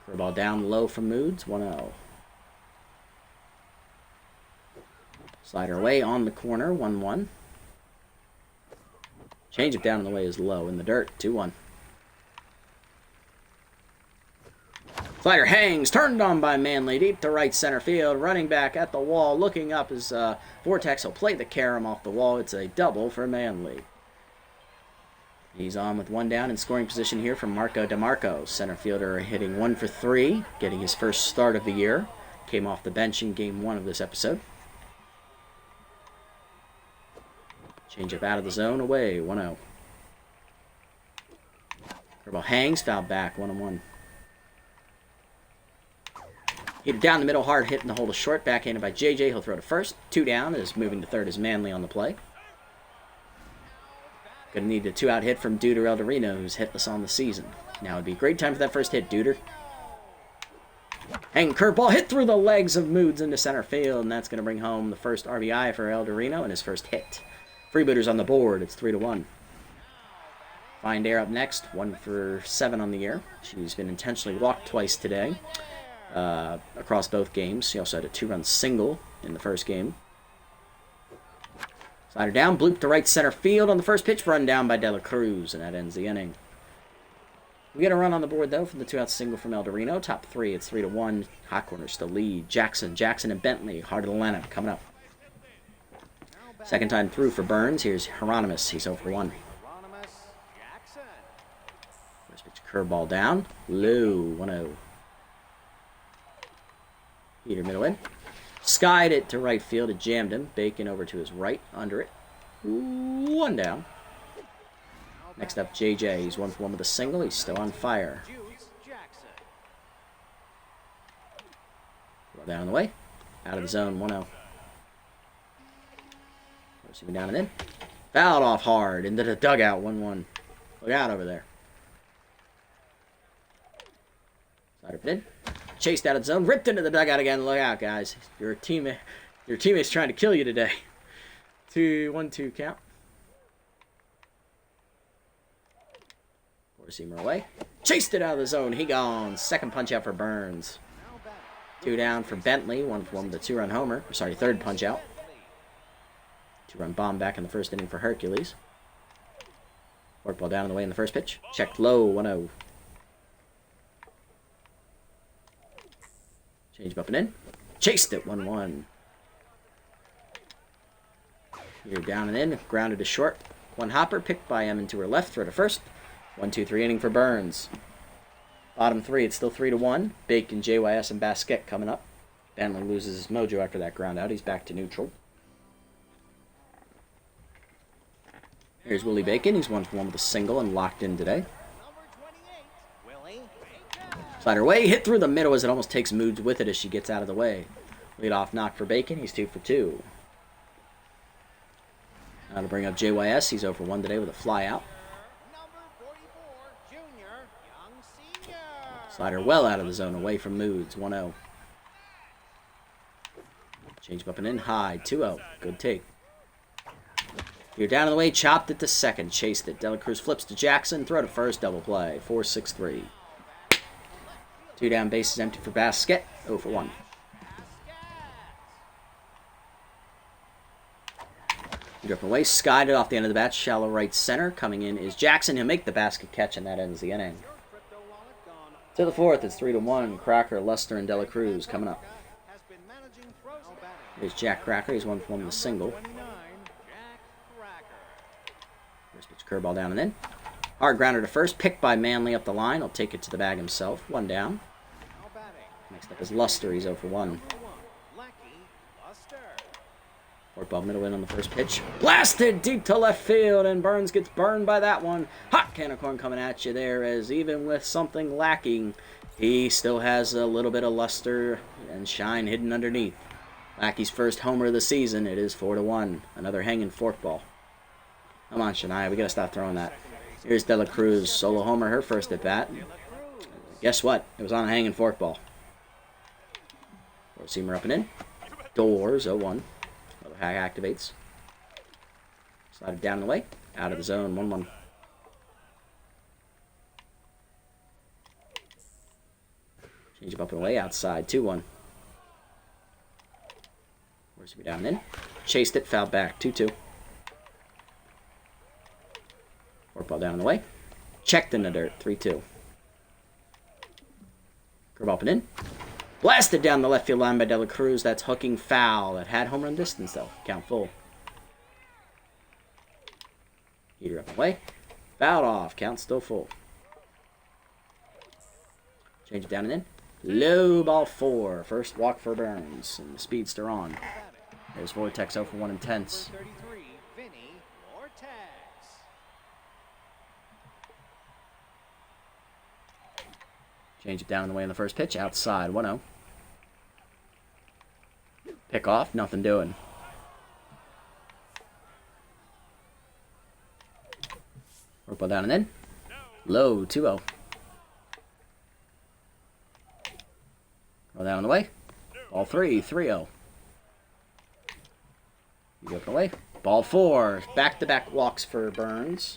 Curveball down low from Moods. 1-0. Slider away on the corner. 1-1. Change it down in the way is low in the dirt. 2-1. Slider hangs, turned on by Manley, deep to right center field, running back at the wall, looking up as Vortex will play the carom off the wall. It's a double for Manley. He's on with 1 down in scoring position here from Marco DeMarco. Center fielder hitting 1 for 3, getting his first start of the year. Came off the bench in game 1 of this episode. Change up out of the zone, away, 1-0. Curveball hangs, fouled back, 1-1. Hit it down the middle, hard hit in the hole to short, backhanded by JJ. He'll throw to first. 2 down, is moving to third is Manley on the play. Gonna need a 2-out hit from Duder Eldorino, who's hitless on the season. Now would be a great time for that first hit, Duder. Hanging curveball hit through the legs of Moods into center field, and that's gonna bring home the first RBI for Eldorino and his first hit. Freebooters on the board. It's 3-1. Find Air up next. 1 for 7 on the year. She's been intentionally walked twice today. Across both games. She also had a 2-run single in the first game. Slider down, bloop to right center field on the first pitch, run down by De La Cruz, and that ends the inning. We get a run on the board, though, from the 2-out single from Eldorino. Top 3, it's 3-1. Hot corners to lead. Jackson, and Bentley. Heart of the lineup coming up. Second time through for Burns. Here's Hieronymus. He's 0 for 1. First pitch curveball down. Low, 1-0. Heater middle in. Skied it to right field. It jammed him. Bacon over to his right. Under it. 1 down. Next up, JJ. He's 1 for 1 with a single. He's still on fire. Down the way. Out of the zone. 1-0. Receiving down and in. Fouled off hard. Into the dugout. 1-1. Look out over there. Slider in. Chased out of the zone, ripped into the dugout again. Look out, guys. Your teammate's trying to kill you today. 1-2 count. Four-seamer away. Chased it out of the zone. He gone. Second punch out for Burns. 2 down for Bentley. 1 for 1 with a 2-run homer. Sorry, third punch out. 2-run bomb back in the first inning for Hercules. Forkball down in the way in the first pitch. Checked low. 1-0. Change up and in. Chased it. 1-1. You're down and in. Grounded to short. One hopper picked by Emin to her left. Throw to first. 1-2-3 inning for Burns. Bottom three, it's still 3-1. Bacon, JYS, and Basquet coming up. Bentley loses his mojo after that ground out. He's back to neutral. Here's Willie Bacon. He's 1-for-1 with a single and locked in today. Slider away, hit through the middle as it almost takes Moods with it as she gets out of the way. Lead off knock for Bacon. He's 2-for-2. Now to bring up JYS. He's 0-for-1 today with a fly out. Slider well out of the zone, away from Moods. 1-0. Change up and in high. 2-0. Good take. You're down in the way. Chopped it to second. Chased it. De La Cruz flips to Jackson. Throw to first. Double play. 4-6-3. 2 down, bases empty for Basquet. 0-for-1. You up away, skied it off the end of the bat, shallow right center. Coming in is Jackson. He'll make the basket catch, and that ends the inning. To the fourth, it's 3-1. Cracker, Luster, and De La Cruz coming up. Here's Jack Cracker. He's 1-for-1 with a single. First pitch curveball down and in. Hard grounder to first, picked by Manley up the line. He'll take it to the bag himself. 1 down. Next up is Luster. He's 0-for-1. Forkball middle in on the first pitch. Blasted deep to left field, and Burns gets burned by that one. Hot can of corn coming at you there, as even with something lacking, he still has a little bit of luster and shine hidden underneath. Lackey's first homer of the season. It is 4-1. Another hanging forkball. Come on, Shania. We got to stop throwing that. Here's De La Cruz. Solo homer, her first at bat. Guess what? It was on a hanging forkball. Four-seamer up and in. Doors, 0-1. Another hack activates. Slide it down the way. Out of the zone, 1-1. Change it up and away, outside, 2-1. Four-seamer down and in. Chased it, fouled back, 2-2. Forkball down in the way. Checked in the dirt, 3-2. Curve up and in. Blasted down the left field line by De La Cruz. That's hooking foul. That had home run distance, though. Count full. Heater up and away. Fouled off. Count still full. Change it down and in. Low ball 4. First walk for Burns. And the speedster on. There's Vortex 0-for-1 intense. Change it down in the way in the first pitch. Outside, 1-0. Pick off, nothing doing. Work ball down and in. Low, 2-0. Roll down in the way. Ball 3, 3-0. You go up and away. Ball 4. Back-to-back walks for Burns.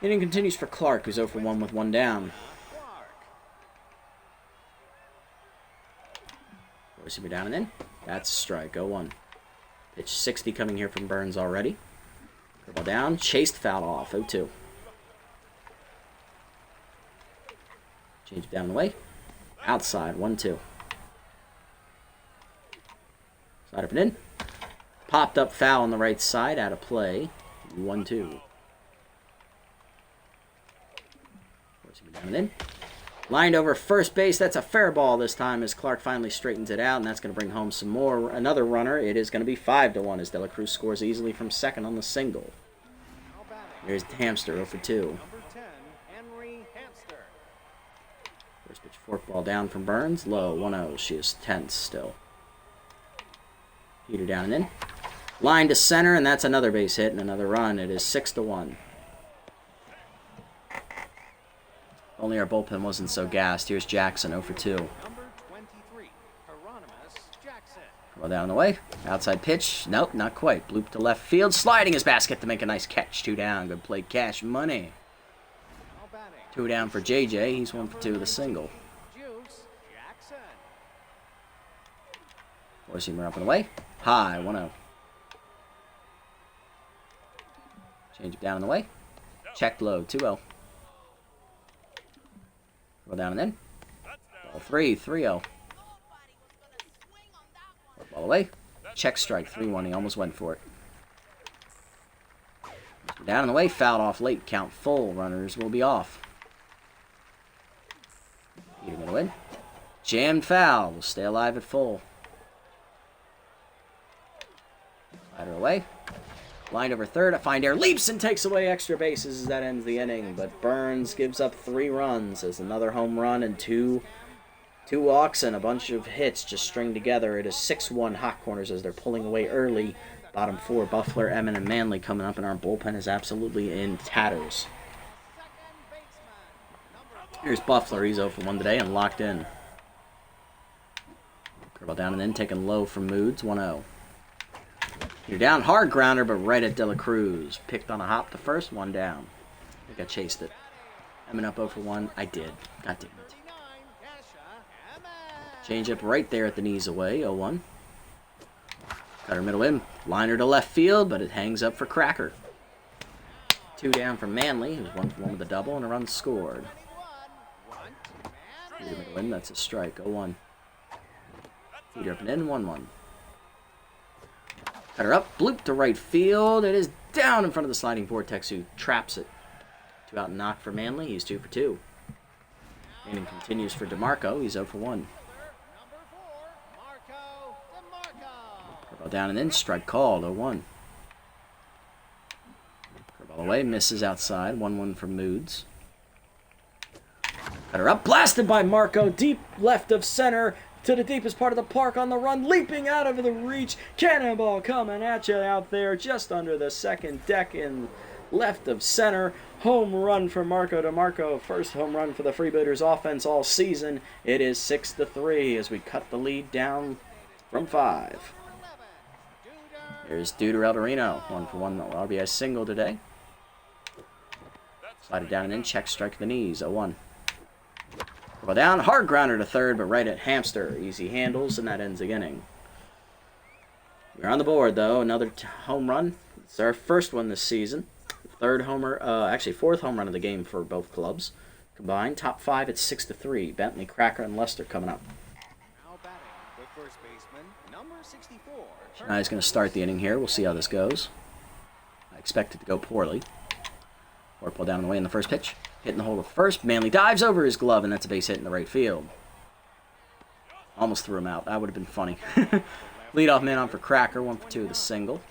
Inning continues for Clark, who's 0-for-1 with 1 down. Receiver down and in. That's a strike. 0-1. Pitch 60 coming here from Burns already. Curveball down. Chased, foul off. 0-2. Change it down the way. Outside. 1-2. Slide up and in. Popped up foul on the right side. Out of play. 1-2. Receiver down and in. Lined over first base. That's a fair ball this time as Clark finally straightens it out, and that's going to bring home some more. Another runner. It is going to be 5-1 as De La Cruz scores easily from second on the single. There's Hamster 0-for-2. First pitch forkball down from Burns. Low, 1-0. She is tense still. Heater down and in. Line to center, and that's another base hit and another run. It is 6-1. Only our bullpen wasn't so gassed. Here's Jackson, 0-for-2. Well, down the way. Outside pitch. Nope, not quite. Bloop to left field. Sliding his basket to make a nice catch. 2 down. Good play. Cash money. 2 down for JJ. He's 1-for-2 with a single. Four-seamer up and away. High, 1-0. Change it down and away. Check low, 2-0. Go down and in. Ball 3, 3-0. Ball away. Check strike, 3-1. He almost went for it. Down and away, fouled off late. Count full. Runners will be off. Peter middle in. Jammed foul. Will stay alive at full. Slider away. Lined over third. A fine air leaps and takes away extra bases as that ends the inning. But Burns gives up 3 runs as another home run and two walks and a bunch of hits just string together. It is 6-1 Hot Corners as they're pulling away early. Bottom 4, Buffler, Emmett, and Manley coming up, and our bullpen is absolutely in tatters. Here's Buffler. He's 0 for 1 today and locked in. Curveball down and in, taken low from Moods, 1-0. You're down, hard grounder, but right at De La Cruz. Picked on a hop the first, 1 down. I think I chased it. Emmett up 0 for 1. I did. God damn it. Change up right there at the knees away, 0-1. Cutter middle in, liner to left field, but it hangs up for Cracker. 2 down from Manley, who's 1 for 1 with a double, and a run scored. Peter middle in, that's a strike, 0-1. Peter up and in, 1-1. Cutter up, bloop to right field. It is down in front of the sliding vortex, who traps it. 2 out and knock for Manley, he's 2 for 2. Inning continues for DeMarco, he's 0 for 1. Curveball down and in, strike called, 0-1. Curveball away, misses outside, 1-1 from Moods. Cutter up, blasted by Marco, deep left of center, to the deepest part of the park on the run, leaping out of the reach. Cannonball coming at you out there, just under the second deck in left of center. Home run for Marco DeMarco, first home run for the Freebooters offense all season. It is 6-3 as we cut the lead down from 5. There's Duder Eldarino, 1 for 1 RBI single today. Slide it down and in, check, strike the knees, 0-1. Well down, hard grounder to third, but right at Hamster. Easy handles, and that ends the inning. We're on the board, though. Another home run. It's our first one this season. Fourth home run of the game for both clubs. Combined, top 5 at 6-3. Bentley, Cracker, and Lester coming up. Now batting, the first baseman, number 64. Shania's going to start the inning here. We'll see how this goes. I expect it to go poorly. Fork ball down and away in the first pitch. Hitting the hole to first. Manley dives over his glove, and that's a base hit in the right field. Almost threw him out. That would have been funny. Leadoff man on for Cracker. 1 for 2 with a single.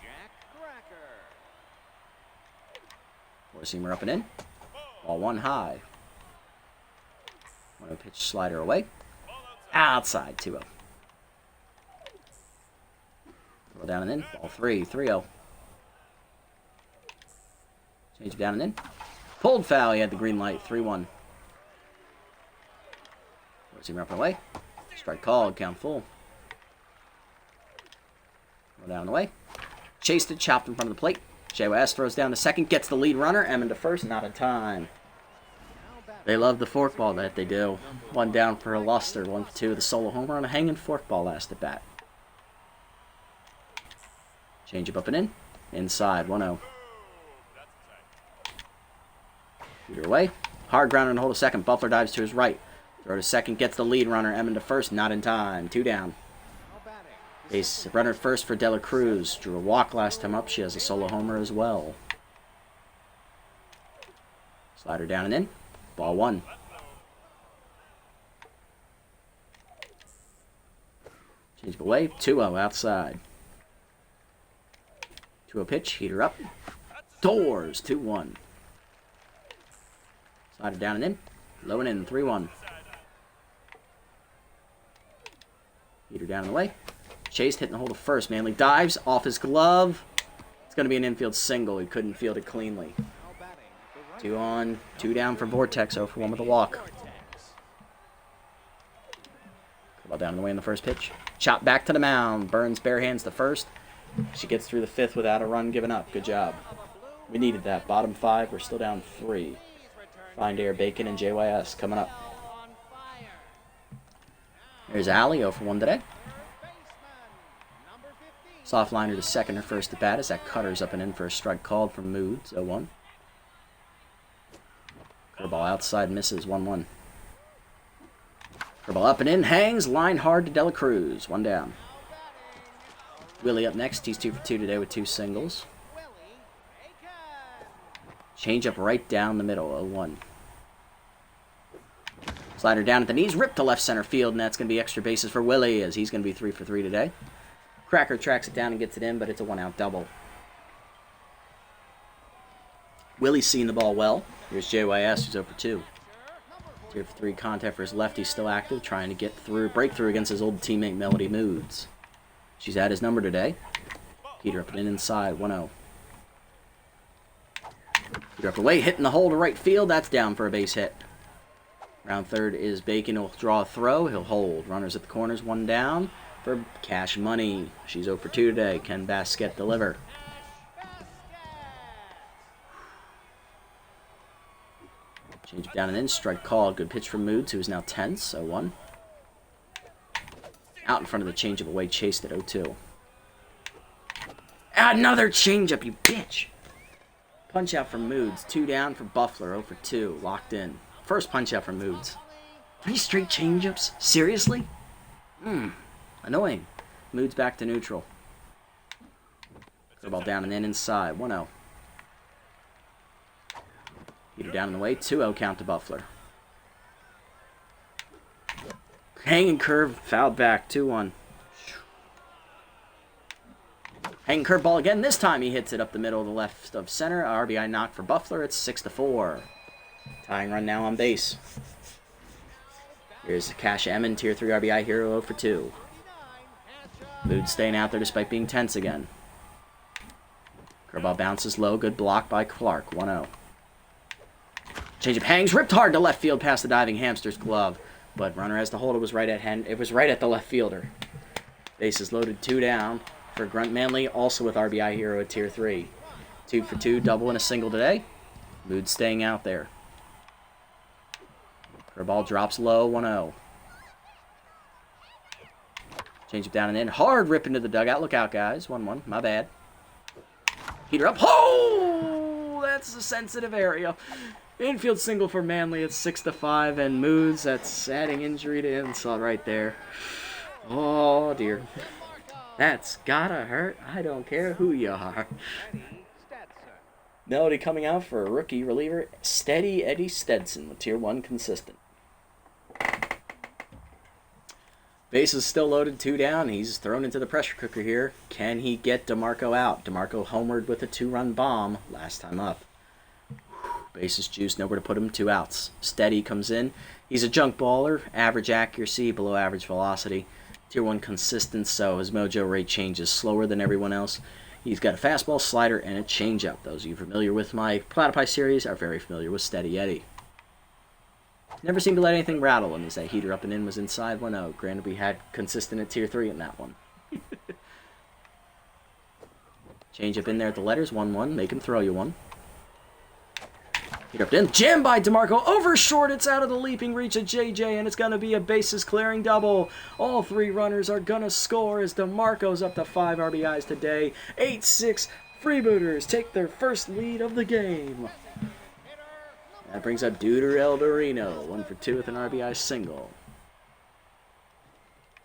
Four-seamer up and in. Ball 1 high. 1-0 pitch slider away. Outside 2-0. Throw down and in. Ball 3. 3-0. Change it down and in. Pulled foul, he had the green light, 3-1. Four-seamer up and away. Strike called, count full. Go down and away. Chased it, chopped in front of the plate. JYS throws down to second, gets the lead runner. Emmett to first, not in time. They love the forkball that they do. 1 down for Luster, 1 for 2 with a solo homer on a hanging forkball last at bat. Change up and in. Inside, 1-0. Peter away. Hard grounder and hold a second. Buffler dives to his right. Throw to second. Gets the lead runner. Emmett to first. Not in time. 2 down. Base runner first for De La Cruz. Drew a walk last time up. She has a solo homer as well. Slider down and in. Ball 1. Change away. 2-0 outside. 2-0 pitch. Heater up. Doors. 2-1. Slider down and in. Low and in. 3-1. Heater down and away. Chased, hitting the hole to first. Manley dives off his glove. It's going to be an infield single. He couldn't field it cleanly. 2 on, 2 down for Vortex. 0 for 1 with a walk. Ball down and away in the first pitch. Chop back to the mound. Burns bare hands the first. She gets through the 5th without a run given up. Good job. We needed that. Bottom 5. We're still down 3. Find Air, Bacon, and JYS coming up. There's Allie, 0 for 1 today. Soft liner to second, her first at bat as that cutter's up and in for a strike called from Moods, 0-1. Curveball outside, misses, 1-1. Curveball up and in, hangs, line hard to De La Cruz, 1 down. Willie up next, he's 2 for 2 today with 2 singles. Change up right down the middle, 0-1. Slider down at the knees, ripped to left center field, and that's going to be extra bases for Willie, as he's going to be 3 for 3 today. Cracker tracks it down and gets it in, but it's a 1-out double. Willie's seeing the ball well. Here's JYS, who's 0 for 2. 3 for 3 contact for his lefty, still active, trying to get through, break through against his old teammate Melody Moods. She's at his number today. Heater up and in inside, 1-0. Heater up away, hitting the hole to right field. That's down for a base hit. Round third is Bacon. He'll draw a throw. He'll hold. Runners at the corners, 1 down for Cash Money. She's 0 for 2 today. Ken Basket deliver. Change it down and in. Strike call. Good pitch from Moods, who is now tense. 0-1. Out in front of the changeup away. Chased at 0-2. Another changeup, you bitch. Punch out from Moods. 2 down for Buffler. 0 for 2. Locked in. First punch out from Moods. 3 straight changeups? Seriously? Annoying. Moods back to neutral. Curveball down and in inside. 1-0. Heater down in the way. 2-0 count to Buffler. Hanging curve. Fouled back. 2-1. Hanging curveball again. This time he hits it up the middle of the left of center. RBI knock for Buffler. It's 6-4. Tying run now on base. Here's Cash Emmon, Tier 3 RBI hero, 0 for 2. Mood staying out there despite being tense again. Curveball bounces low. Good block by Clark. 1-0. Changeup hangs. Ripped hard to left field past the diving hamster's glove. But runner has to hold. It was right at the left fielder. Bases loaded. 2 down for Grunt Manley, also with RBI hero at Tier 3. 2 for 2, double and a single today. Mood staying out there. Curveball drops low, 1-0. Change it down and in. Hard rip into the dugout. Look out, guys. 1-1. My bad. Heater up. Oh! That's a sensitive area. Infield single for Manley. It's 6-5. And Moods, that's adding injury to insult right there. Oh, dear. That's gotta hurt. I don't care who you are. Melody coming out for a rookie reliever, Steady Eddie Stetson with Tier 1 consistent. Base is still loaded, 2 down. He's thrown into the pressure cooker here. Can he get DeMarco out? DeMarco homered with a 2-run bomb last time up. Base is juiced, nowhere to put him, 2 outs. Steady comes in. He's a junk baller, average accuracy, below average velocity. Tier 1 consistent, so his mojo rate changes slower than everyone else. He's got a fastball, slider, and a changeup. Those of you familiar with my Platypi series are very familiar with Steady Eddie. Never seemed to let anything rattle him as that heater up and in was inside 1-0. Granted, we had consistent at Tier 3 in that one. Changeup in there at the letters, 1-1. Make him throw you one. Heater up and in. Jammed by DeMarco. Over short. It's out of the leaping reach of JJ, and it's going to be a bases clearing double. All 3 runners are going to score as DeMarco's up to 5 RBIs today. 8-6. Freebooters take their first lead of the game. That brings up Duder Eldorino. 1 for 2 with an RBI single.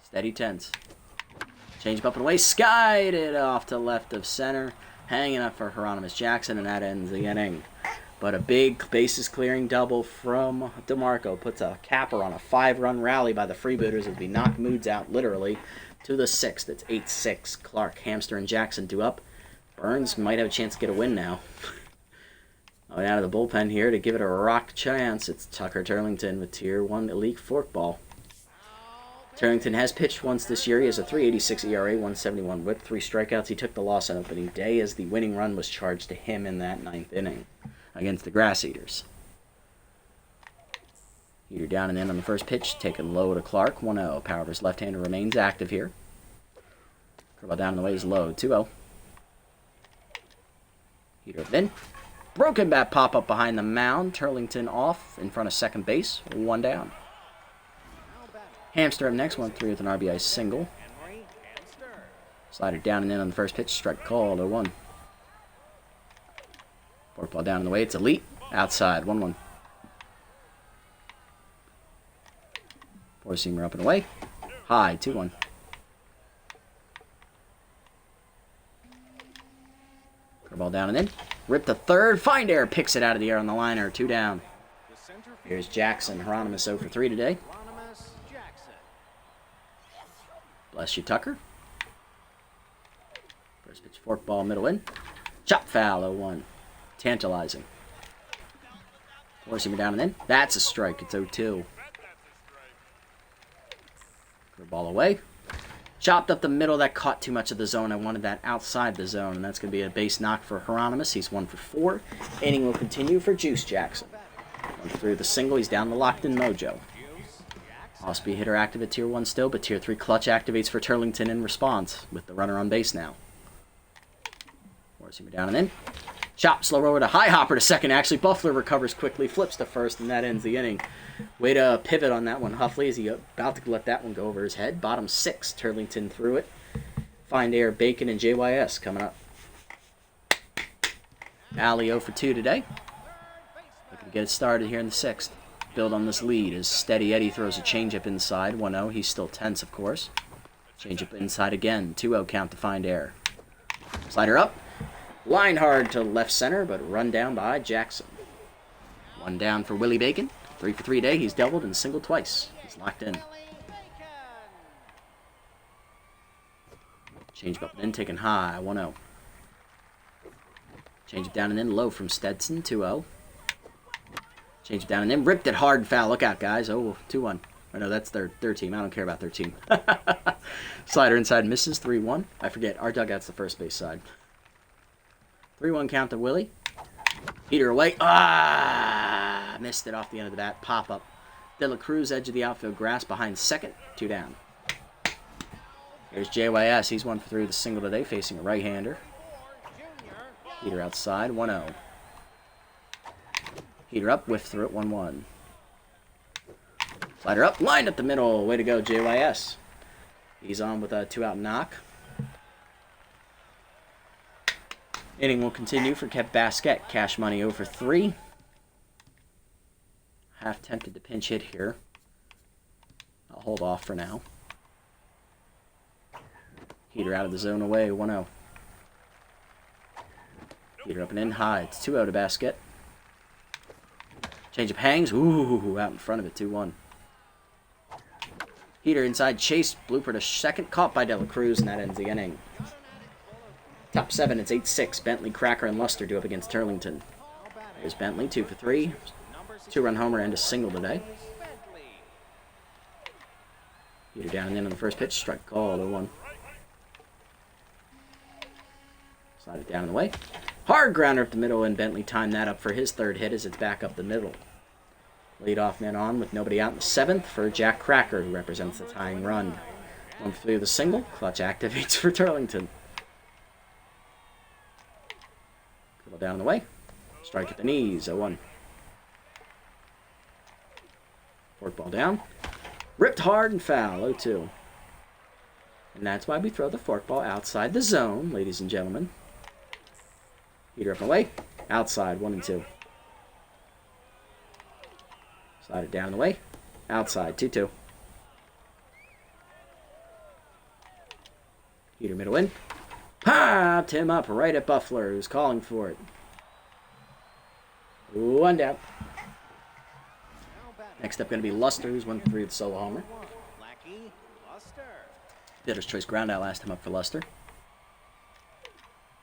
Steady tense. Change up and away. Skied it off to left of center. Hanging up for Hieronymus Jackson, and that ends the inning. But a big bases clearing double from DeMarco puts a capper on a 5-run rally by the Freebooters as we knock Moods out literally to the 6th. It's 8-6. Clark, Hamster, and Jackson due up. Burns might have a chance to get a win now. Out of the bullpen here to give it a rock chance. It's Tucker Turlington with Tier 1 elite forkball. Turlington has pitched once this year. He has a 3.86 ERA, 171 whip, 3 strikeouts. He took the loss on opening day as the winning run was charged to him in that 9th inning against the Grass Eaters. Heater down and in on the first pitch, taken low to Clark, 1-0. Power of his left-hander remains active here. Curveball down the way is low, 2-0. Heater then. Broken bat pop-up behind the mound. Turlington off in front of second base, 1 down. Hamster up next, 1-3 with an RBI single. Slider down and in on the first pitch, strike called, 0-1. Forkball down in the way, it's elite. Outside, 1-1. Four-seamer up and away. High, 2-1. Curveball down and in. Rip the third. Find air. Picks it out of the air on the liner. 2 down. The center Here's Jackson. Hieronymus 0 for 3 today. Hieronymus Jackson. Bless you, Tucker. First pitch, forkball, middle in. Chop foul, 0-1. Tantalizing. Forcing me down and in. That's a strike. It's 0-2. Ball away. Chopped up the middle. That caught too much of the zone. I wanted that outside the zone, and that's going to be a base knock for Hieronymus. He's 1 for 4. Inning will continue for Juice Jackson. 1 through the single. He's down the locked-in mojo. Off-speed hitter active at Tier 1 still, but Tier 3 clutch activates for Turlington in response with the runner on base now. Forcing me down and in. Chop, slow roller to high hopper to second. Actually, Buffler recovers quickly, flips to first, and that ends the inning. Way to pivot on that one, Huffley, as he about to let that one go over his head. Bottom 6, Turlington threw it. Find air, Bacon, and JYS coming up. Alley 0 for 2 today. Looking to get it started here in the 6th. Build on this lead as Steady Eddie throws a changeup inside. 1-0. He's still tense, of course. Changeup inside again. 2-0 count to Find air. Slider up. Line hard to left center, but run down by Jackson. 1 down for Willie Bacon. 3 for 3 today. He's doubled and singled twice. He's locked in. Change up and in, taken high. 1-0. Change it down and in, low from Stetson. 2-0. Change it down and in, ripped it hard and foul. Look out, guys. Oh, 2-1. I know that's their team. I don't care about their team. Slider inside misses. 3-1. I forget. Our dugout's the first base side. 3-1 count to Willie. Heater away. Missed it off the end of the bat. Pop up. De La Cruz, edge of the outfield grass behind second. 2 down. Here's JYS. He's 1 for 3 with a single today, facing a right-hander. Heater outside. 1-0. Heater up. Whiff through it. 1-1. Slider up. Lined up the middle. Way to go, JYS. He's on with a 2-out knock. Inning will continue for Kev Basquet. Cash money 0 for 3. Half tempted to pinch hit here. I'll hold off for now. Heater out of the zone away. 1-0. Heater up and in high. It's 2-0 to Basquet. Change of hangs. Ooh, out in front of it. 2-1. Heater inside. Chase. Blooper to second. Caught by De La Cruz, and that ends the inning. Top 7, it's 8-6. Bentley, Cracker, and Luster do up against Turlington. Here's Bentley, 2 for 3. 2-run homer and a single today. Heater down and in on the first pitch. Strike call, 0-1. Slide it down in the way. Hard grounder up the middle, and Bentley timed that up for his 3rd hit as it's back up the middle. Leadoff man on with nobody out in the 7th for Jack Cracker, who represents the tying run. 1 for 3 with a single. Clutch activates for Turlington. Down in the way. Strike at the knees. 0-1. Forkball down. Ripped hard and foul. 0-2. And that's why we throw the forkball outside the zone, ladies and gentlemen. Heater up and away. Outside. 1-2. Slide it down the way. Outside. 2-2. Heater middle in. Popped him up right at Buffler, who's calling for it. 1 down. Next up going to be Luster, who's 1 for 3 with solo homer. Hitter's choice ground out last time up for Luster.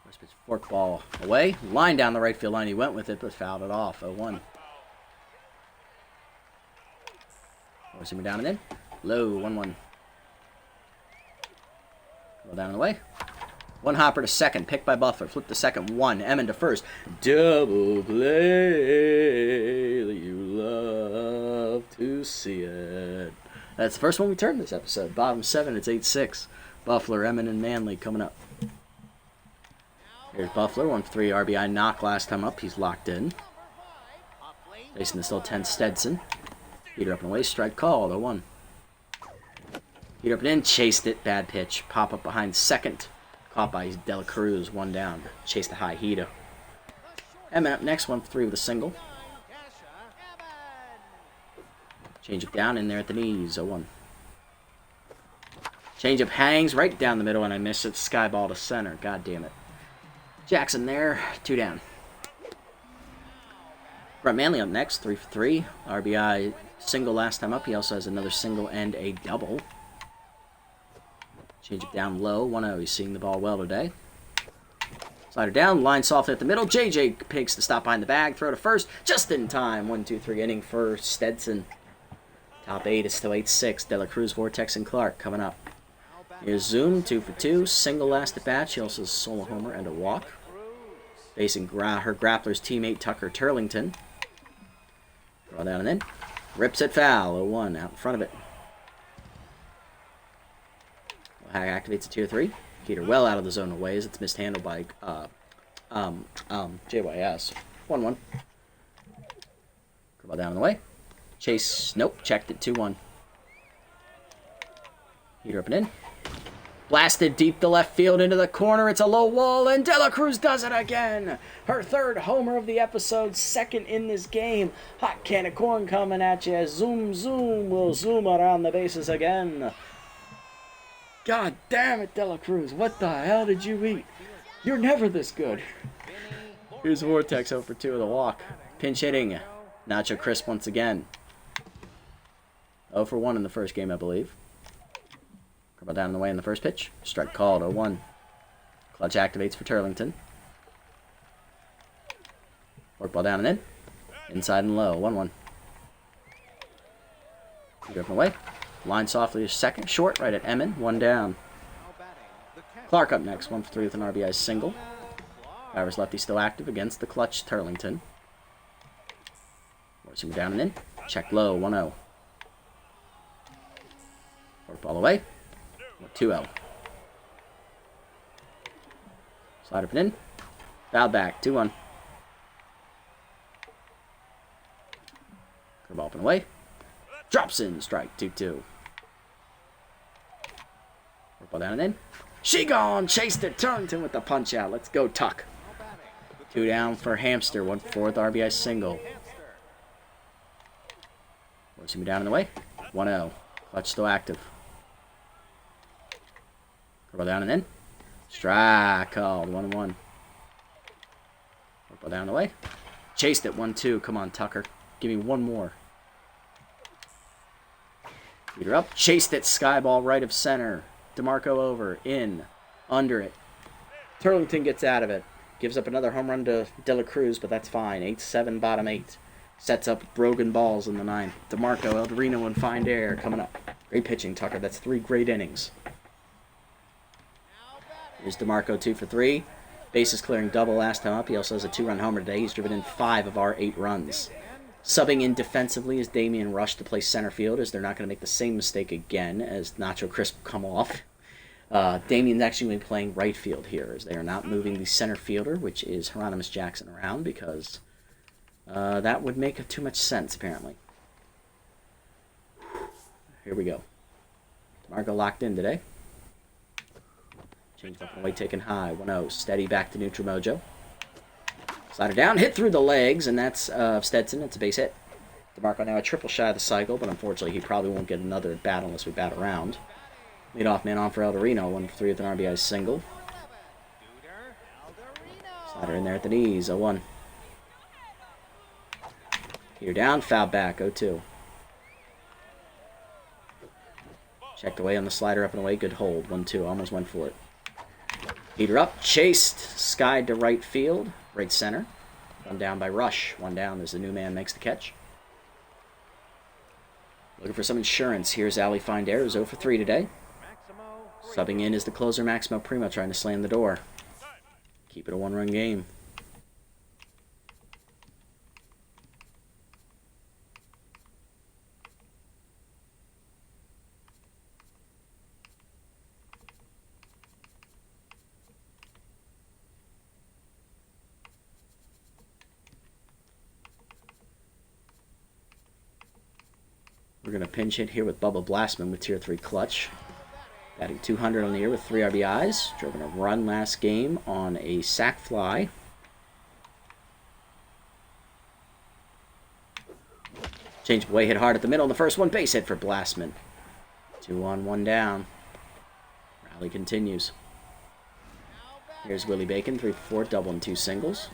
First pitch forkball away. Line down the right field line. He went with it, but fouled it off. 0-1. Forcing me down and in. Low. 1-1. Go down and away. 1 hopper to second, picked by Buffler. Flip to second, 1. Emmon to first. Double play. You love to see it. That's the first one we turned this episode. Bottom 7, it's 8-6. Buffler, Emmon, and Manley coming up. Here's Buffler, 1 for 3 RBI knock last time up. He's locked in. Facing the still 10 Stetson. Heater up and away, strike call, 0-1. Heater up and in, chased it, bad pitch. Pop up behind second. Caught by De La Cruz, 1 down. Chased the high heater. Emmett up next, 1 for 3 with a single. Change up down in there at the knees, 0-1. Change up hangs right down the middle, and I miss it. Sky ball to center. God damn it. Jackson there, 2 down. Brett Manley up next, 3 for 3. RBI single last time up. He also has another single and a double. Change it down low, 1-0. He's seeing the ball well today. Slider down, line softly at the middle. JJ Pigs to stop behind the bag, throw to first, just in time. 1-2-3 inning for Stetson. Top 8 is still 8-6. De La Cruz, Vortex, and Clark coming up. Here's Zoom, 2 for 2. Single last at bat. She also has a solo homer and a walk. Facing her grappler's teammate Tucker Turlington. Draw down and in. Rips it foul. 0-1 out in front of it. Hag activates a tier 3. Keeter well out of the zone of ways. It's mishandled by JYS. 1-1. Ball down in the way. Chase, nope, checked it 2-1. Heater up and in. Blasted deep to left field into the corner. It's a low wall, and De La Cruz does it again. Her third homer of the episode, second in this game. Hot can of corn coming at you as Zoom will zoom around the bases again. God damn it, De La Cruz. What the hell did you eat? You're never this good. Here's Vortex 0 for 2 with a walk. Pinch hitting. Nacho Crisp once again. 0 for 1 in the first game, I believe. Curveball down in the way in the first pitch. Strike called, 0-1. Clutch activates for Turlington. Forkball down and in. Inside and low, 1-1. Keep up and away. Line softly to second. Short right at Emmon. 1 down. Clark up next. 1 for 3 with an RBI single. Irish lefty still active against the clutch Turlington. Forcing down and in. Check low. 1-0. Forkball away. 2-0. Slide up and in. Foul back. 2-1. Curveball up and away. Drops in. Strike. 2-2. Ball down and in. She gone. Chased it. Turlington with the punch out. Let's go, Tuck. 2 down for Hamster. 1 for 4 with RBI single. Forcing me down in the way. 1-0. Clutch still active. Ball down and in. Strike called. 1-1. Ball down in the way. Chased it. 1-2. Come on, Tucker. Give me one more. Leader up. Chased it. Sky ball right of center. DeMarco over. In. Under it. Turlington gets out of it. Gives up another home run to De La Cruz, but that's fine. 8-7, bottom 8. Sets up Brogan balls in the 9th. DeMarco, El Dorino, and Find Air coming up. Great pitching, Tucker. That's 3 great innings. Here's DeMarco 2 for 3. Bases clearing double last time up. He also has a 2-run homer today. He's driven in 5 of our 8 runs. Subbing in defensively is Damian Rush to play center field, as they're not going to make the same mistake again as Nacho Crisp come off. Damian's actually going to be playing right field here, as they are not moving the center fielder, which is Hieronymus Jackson, around, because that would make too much sense, apparently. Here we go. DeMarco locked in today. Change up and away, taken high. 1-0. Steady back to neutral mojo. Slider down, hit through the legs, and that's Stetson. It's a base hit. DeMarco now a triple shy of the cycle, but unfortunately he probably won't get another at bat unless we bat around. Leadoff man on for El Dorino, 1 for 3 with an RBI single. Slider in there at the knees, 0-1. Here down, foul back, 0-2. Checked away on the slider, up and away, good hold, 1-2, almost went for it. Heater up, chased, skied to right field, right center. Run down by Rush, 1 down as the new man makes the catch. Looking for some insurance, here's Ali Find Air, who's 0 for 3 today. Subbing in is the closer Maximo Primo, trying to slam the door. Keep it a 1-run game. We're going to pinch hit here with Bubba Blastman with tier 3 clutch. Batting 200 on the year with 3 RBIs. Driven a run last game on a sac fly. Change away, hit hard at the middle. The first one, base hit for Blastman. 2 on, 1 down. Rally continues. Here's Willie Bacon, 3 for 4, double and 2 singles.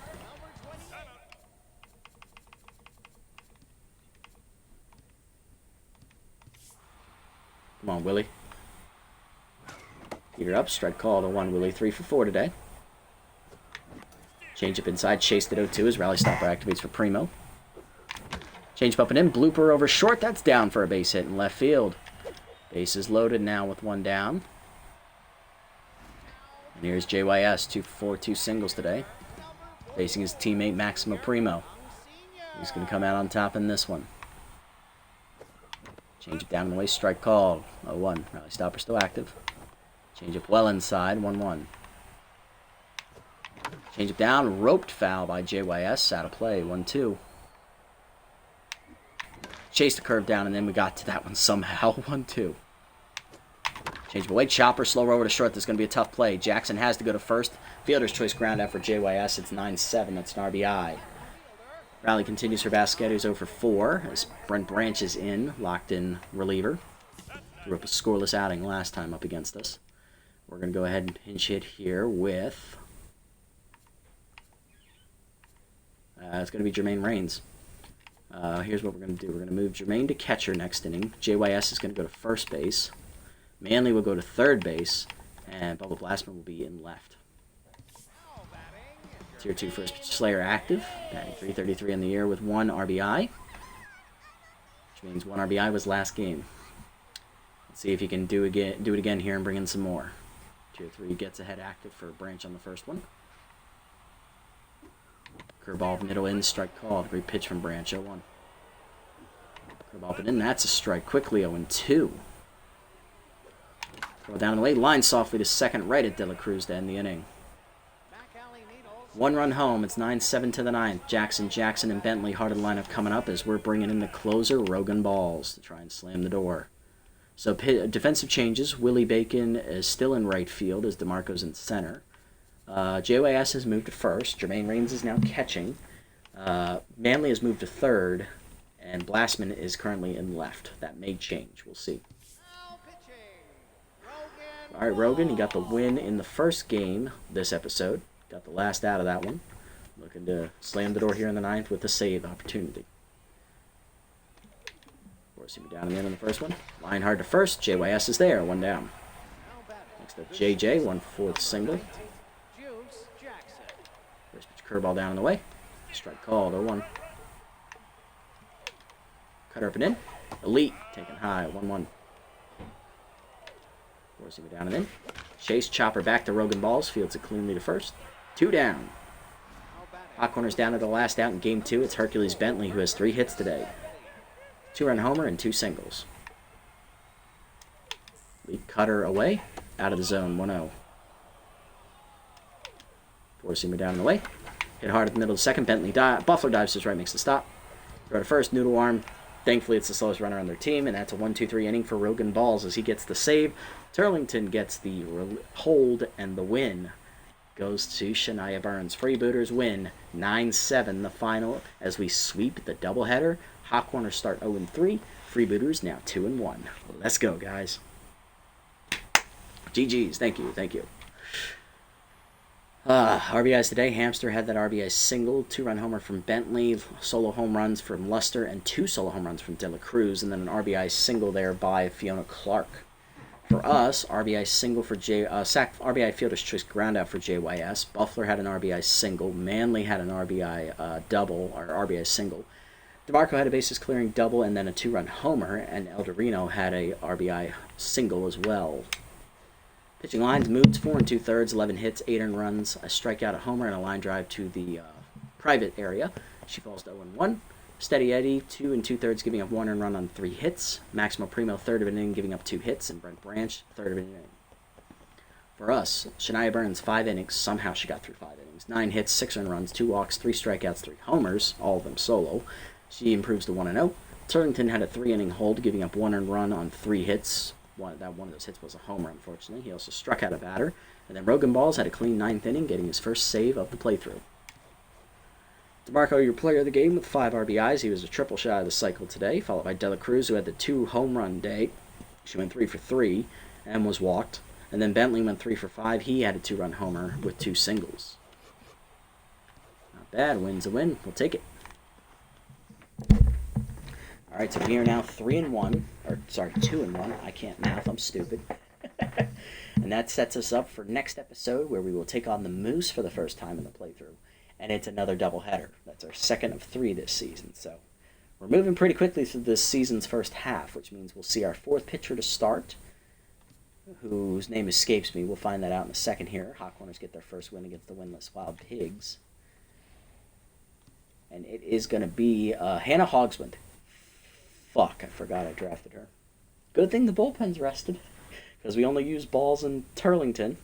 Come on, Willie. Heater up, strike call to 1. Willie 3 for 4 today. Change up inside, chased at 0-2 as rally stopper activates for Primo. Change up and in, blooper over short. That's down for a base hit in left field. Base is loaded now with 1 down. And here's JYS, 2 for 4, 2 singles today. Facing his teammate Maximo Primo. He's going to come out on top in this one. Change it down in the way, strike call. 0-1. Rally stopper still active. Change up well inside, 1-1. Change it down, roped foul by JYS. Out of play, 1-2. Chased the curve down, and then we got to that one somehow, 1-2. Change away, chopper, slow roller to short. This is going to be a tough play. Jackson has to go to first. Fielder's choice ground out for JYS. It's 9-7. That's an RBI. Rally continues for Basquet, who's 0 for 4. As Brent Branch is in, locked in reliever. Threw up a scoreless outing last time up against us. We're going to go ahead and pinch hit here with... it's going to be Jermaine Raines. Here's what we're going to do. We're going to move Jermaine to catcher next inning. JYS is going to go to first base. Manley will go to third base. And Bubba Blastman will be in left. Tier 2 first pitch Slayer active. Batting .333 in the year with 1 RBI. Which means 1 RBI was last game. Let's see if he can do it again here and bring in some more. Tier 3 gets ahead active for Branch on the first one. Curveball middle in, strike call. Great pitch from Branch, 0-1. Curveball up and in, that's a strike quickly, 0-2. Throw down the way, line softly to second, right at De La Cruz to end the inning. 1 run home, it's 9-7 to the 9th. Jackson, and Bentley hard in the lineup coming up as we're bringing in the closer, Rogan Balls, to try and slam the door. So defensive changes, Willie Bacon is still in right field as DeMarco's in center. JYS has moved to first. Jermaine Raines is now catching. Manley has moved to third. And Blastman is currently in left. That may change. We'll see. All right, Rogan, he got the win in the first game this episode. Got the last out of that one. Looking to slam the door here in the 9th with a save opportunity. Forcing me down and in on the first one. Line hard to first. JYS is there. 1 down. Next up, JJ. 1/4 single. First pitch curveball down and away. Strike called, 0-1. Cutter up and in. Elite, taken high, 1-1. Forcing me down and in. Chase, chopper back to Rogan Balls. Fields it cleanly to first. 2 down. Hot corners down to the last out in game 2. It's Hercules Bentley who has 3 hits today. 2-run homer and 2 singles. Elite cutter away. Out of the zone, 1-0. Forcing me down in the way. Hit hard at the middle of the second. Bentley Buffler dives to his right, makes the stop. Throw to first, noodle arm. Thankfully, it's the slowest runner on their team, and that's a 1-2-3 inning for Rogan Balls as he gets the save. Turlington gets the hold, and the win goes to Shania Burns. Freebooters win 9-7 the final as we sweep the doubleheader. Hot Corners start 0-3. Freebooters now 2-1. Let's go, guys. GG's. Thank you. RBIs today. Hamster had that RBI single, 2-run homer from Bentley, solo home runs from Luster, and 2 solo home runs from De La Cruz, and then an RBI single there by Fiona Clark. For us, RBI single for RBI fielder's choice ground out for JYS. Buffler had an RBI single. Manley had an RBI double, or RBI single. DeMarco had a bases clearing double and then a 2-run homer, and Elderino had a RBI single as well. Pitching lines moved 4 2/3, 11 hits, 8 earned runs, a strikeout, a homer, and a line drive to the private area. She falls to 0-1. Steady Eddie, 2 2/3, giving up 1 earned run on 3 hits. Maximo Primo, third of an inning, giving up 2 hits, and Brent Branch, third of an inning. For us, Shania Burns, 5 innings. Somehow she got through 5 innings. 9 hits, 6 earned runs, 2 walks, 3 strikeouts, 3 homers, all of them solo. She improves to 1-0. Turlington had a 3-inning hold, giving up 1 earned run on 3 hits. One of those hits was a homer, unfortunately. He also struck out a batter. And then Rogan Balls had a clean 9th inning, getting his first save of the playthrough. DeMarco, your player of the game with 5 RBIs. He was a triple shy of the cycle today, followed by De La Cruz, who had the 2 home run day. She went 3 for 3 and was walked. And then Bentley went 3 for 5. He had a 2-run homer with 2 singles. Not bad. Win's a win. We'll take it. All Alright, so we are now 3-1. Or, sorry, 2-1. I can't math, I'm stupid. And that sets us up for next episode where we will take on the Moose for the first time in the playthrough. And it's another doubleheader. That's our second of 3 this season. So we're moving pretty quickly through this season's first half, which means we'll see our fourth pitcher to start, whose name escapes me. We'll find that out in a second here. Hot Corners get their first win against the winless Wild Pigs. And it is going to be Hannah Hogswind. Fuck, I forgot I drafted her. Good thing the bullpen's rested, because we only use balls in Turlington.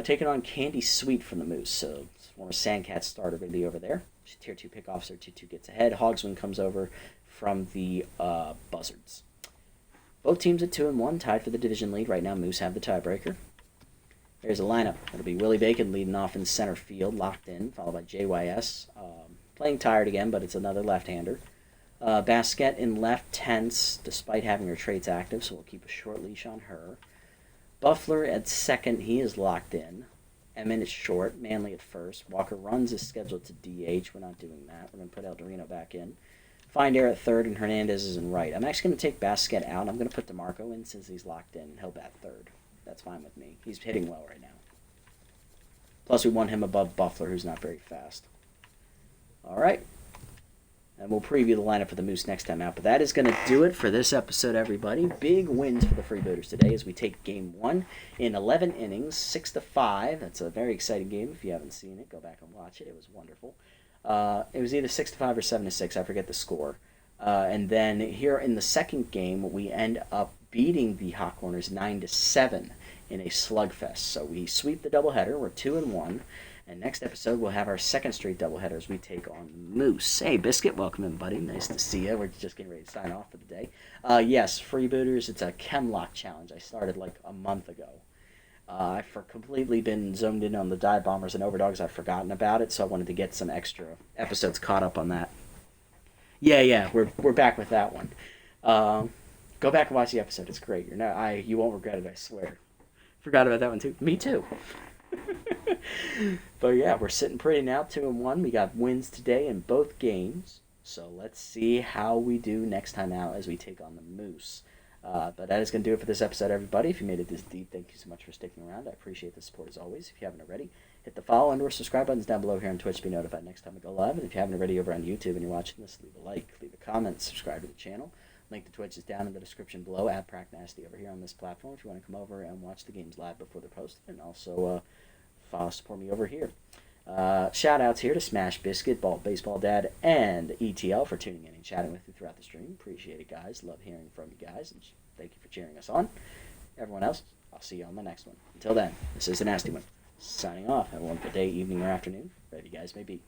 Taking on Candy Sweet from the Moose, so former Sandcats starter going to be over there. She's Tier 2 pick officer, 2-2 gets ahead. Hogswind comes over from the Buzzards. Both teams at 2-1, tied for the division lead. Right now, Moose have the tiebreaker. There's a lineup. It'll be Willie Bacon leading off in center field, locked in, followed by JYS. Playing tired again, but it's another left-hander. Basquette in left, tense, despite having her traits active, so we'll keep a short leash on her. Buffler at second, he is locked in. Emmett is short, Manley at first. Walker Runs is scheduled to DH. We're not doing that. We're going to put Eldorino back in. Find Air at third, and Hernandez is in right. I'm actually going to take Basquette out. I'm going to put DeMarco in since he's locked in. He'll bat third. That's fine with me. He's hitting well right now. Plus, we want him above Buffler, who's not very fast. All right. And we'll preview the lineup for the Moose next time out. But that is going to do it for this episode, everybody. Big wins for the Freebooters today as we take Game 1 in 11 innings, 6-5. That's a very exciting game. If you haven't seen it, go back and watch it. It was wonderful. It was either 6-5 or 7-6. I forget the score. And then here in the second game, we end up beating the Hot Corners 9-7 in a slugfest. So we sweep the doubleheader. We're 2-1. And next episode, we'll have our second straight doubleheader as we take on Moose. Hey, Biscuit, welcome in, buddy. Nice to see you. We're just getting ready to sign off for the day. Yes, Freebooters, it's a Chem challenge. I started like a month ago. I've completely been zoned in on the dive bombers and overdogs. I've forgotten about it, so I wanted to get some extra episodes caught up on that. Yeah, we're back with that one. Go back and watch the episode. It's great. You won't regret it, I swear. Forgot about that one too. Me too. But yeah, we're sitting pretty now, 2-1. We got wins today in both games. So let's see how we do next time out as we take on the Moose. But that is going to do it for this episode, everybody. If you made it this deep, thank you so much for sticking around. I appreciate the support as always. If you haven't already, hit the follow and or subscribe buttons down below here on Twitch to be notified next time we go live. And if you haven't already over on YouTube and you're watching this, leave a like, leave a comment, subscribe to the channel. Link to Twitch is down in the description below. At PracNasty over here on this platform if you want to come over and watch the games live before they're posted. And also support me over here. Shout outs here to Smash Biscuit, Bald Baseball Dad, and ETL for tuning in and chatting with me throughout the stream. Appreciate it, guys. Love hearing from you guys. And thank you for cheering us on. Everyone else, I'll see you on the next one. Until then, this is the Nasty One. Signing off. Have a wonderful day, evening, or afternoon, wherever you guys may be.